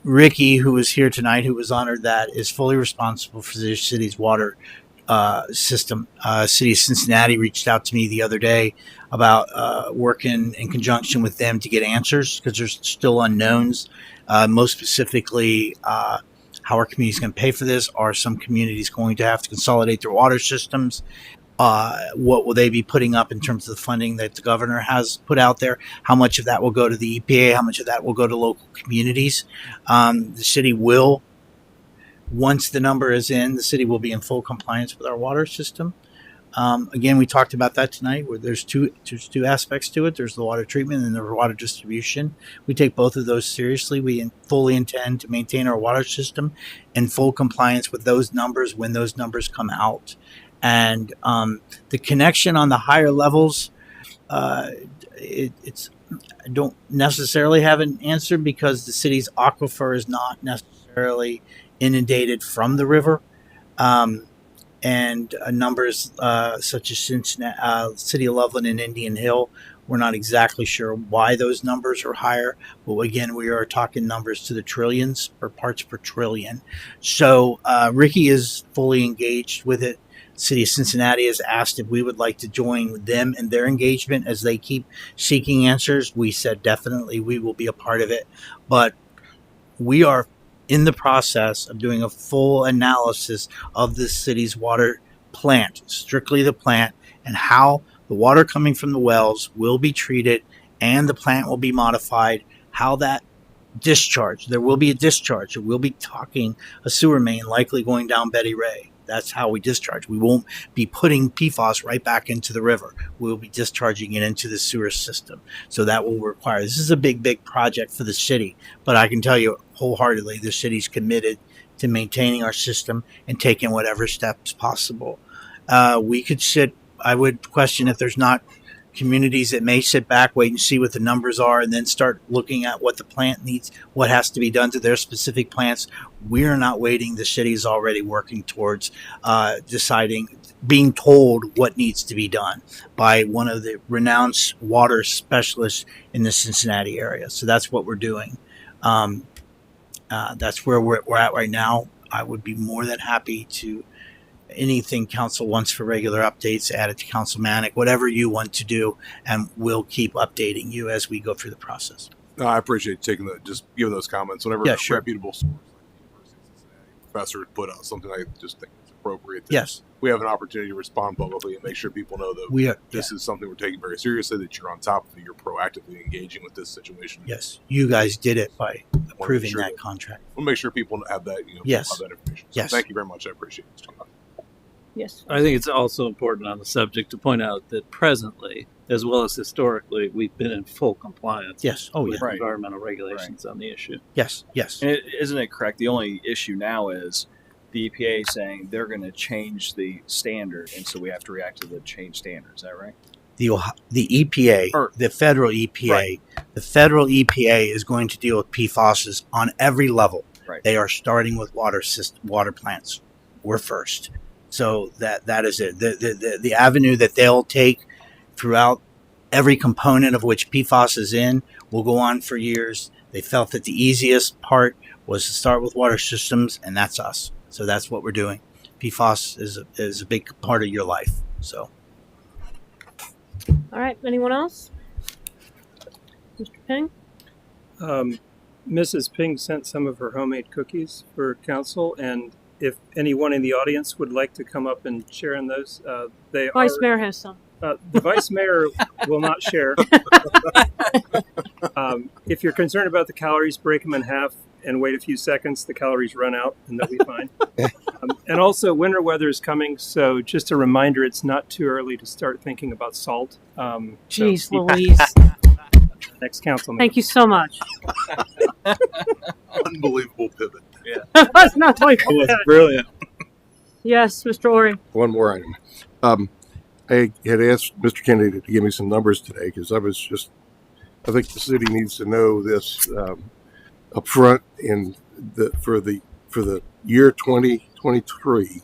Ricky, who was here tonight, who was honored, that is fully responsible for the city's water system. City of Cincinnati reached out to me the other day about working in conjunction with them to get answers, because there's still unknowns. Most specifically, how our community is going to pay for this. Are some communities going to have to consolidate their water systems? What will they be putting up in terms of the funding that the governor has put out there? How much of that will go to the EPA? How much of that will go to local communities? The city will, once the number is in, the city will be in full compliance with our water system. Again, we talked about that tonight, where there's two aspects to it. There's the water treatment and the water distribution. We take both of those seriously. We fully intend to maintain our water system in full compliance with those numbers when those numbers come out. And the connection on the higher levels, it's I don't necessarily have an answer, because the city's aquifer is not necessarily inundated from the river. And numbers such as Cincinnati, City of Loveland and Indian Hill, we're not exactly sure why those numbers are higher. But again, we are talking numbers to the trillions, or parts per trillion. So Ricky is fully engaged with it. City of Cincinnati has asked if we would like to join them in their engagement as they keep seeking answers. We said definitely we will be a part of it. But we are in the process of doing a full analysis of the city's water plant, strictly the plant, and how the water coming from the wells will be treated and the plant will be modified, how that discharge, there will be a discharge. It will be talking a sewer main likely going down Betty Ray. That's how we discharge. We won't be putting PFAS right back into the river. We'll be discharging it into the sewer system. So that will require, this is a big project for the city, but I can tell you wholeheartedly, the city's committed to maintaining our system and taking whatever steps possible. We could I would question if there's not communities that may sit back, wait and see what the numbers are, and then start looking at what the plant needs, what has to be done to their specific plants. We're not waiting. The city is already working towards deciding, being told what needs to be done by one of the renowned water specialists in the Cincinnati area. So that's what we're doing. That's where we're at right now. I would be more than happy to anything council wants for regular updates, add it to Council Manic, whatever you want to do, and we'll keep updating you as we go through the process. No, I appreciate just giving those comments. Whenever a reputable source like the University of Cincinnati professor put out something, I just think it's appropriate. Yes, we have an opportunity to respond publicly and make sure people know that this is something we're taking very seriously. That you're on top of it. You're proactively engaging with this situation. Yes, you guys did it by approving that contract. We'll make sure people have that. Yes, have that information. So thank you very much. I appreciate it. Yes. I think it's also important on the subject to point out that presently, as well as historically, we've been in full compliance. Yes. With environmental regulations on the issue. Yes. And isn't it correct? The only issue now is the EPA saying they're going to change the standard, and so we have to react to the changed standard. Is that right? The EPA, the federal EPA, the federal EPA is going to deal with PFAS on every level. Right. They are starting with water plants. We're first. So that is it. The avenue that they'll take throughout every component of which PFAS is in will go on for years. They felt that the easiest part was to start with water systems, and that's us. So that's what we're doing. PFAS is a big part of your life. So. All right. Anyone else? Mr. Ping? Mrs. Ping sent some of her homemade cookies for council, and if anyone in the audience would like to come up and share in those, Vice Mayor has some. The Vice Mayor will not share. If you're concerned about the calories, break them in half and wait a few seconds. The calories run out, and they'll be fine. And also, winter weather is coming, so just a reminder, it's not too early to start thinking about salt. Jeez Louise. Next council meeting. Thank you so much. Unbelievable pivot. Yeah. That's not the way It was brilliant. Yes, Mr. Ori. One more item. I had asked Mr. Kennedy to give me some numbers today because I think the city needs to know this up front. For the year 2023,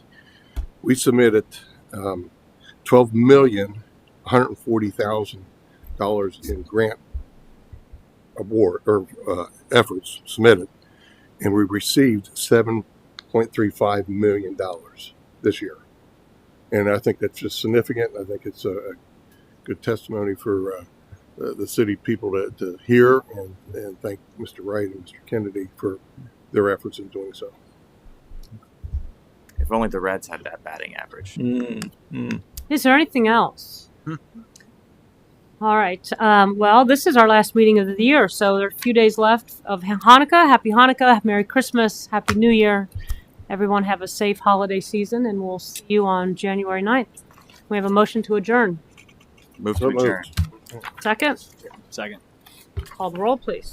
we submitted $12,140,000 in grant award or efforts submitted, and we received $7.35 million this year. And I think that's just significant. I think it's a good testimony for the city people to hear, and thank Mr. Wright and Mr. Kennedy for their efforts in doing so. If only the Reds had that batting average. Is there anything else? All right. Well, this is our last meeting of the year, so there are a few days left of Hanukkah. Happy Hanukkah, Merry Christmas, Happy New Year. Everyone have a safe holiday season, and we'll see you on January 9th. We have a motion to adjourn. Move to adjourn. Second? Second. Call the roll, please.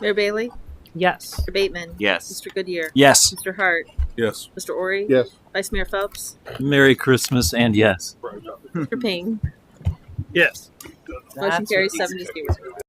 Mayor Bailey? Yes. Mr. Bateman? Yes. Mr. Goodyear? Yes. Mr. Hart? Yes. Mr. Ori? Yes. Vice Mayor Phelps? Merry Christmas and yes. Mr. Ping? Yes. Motion carries 7-0.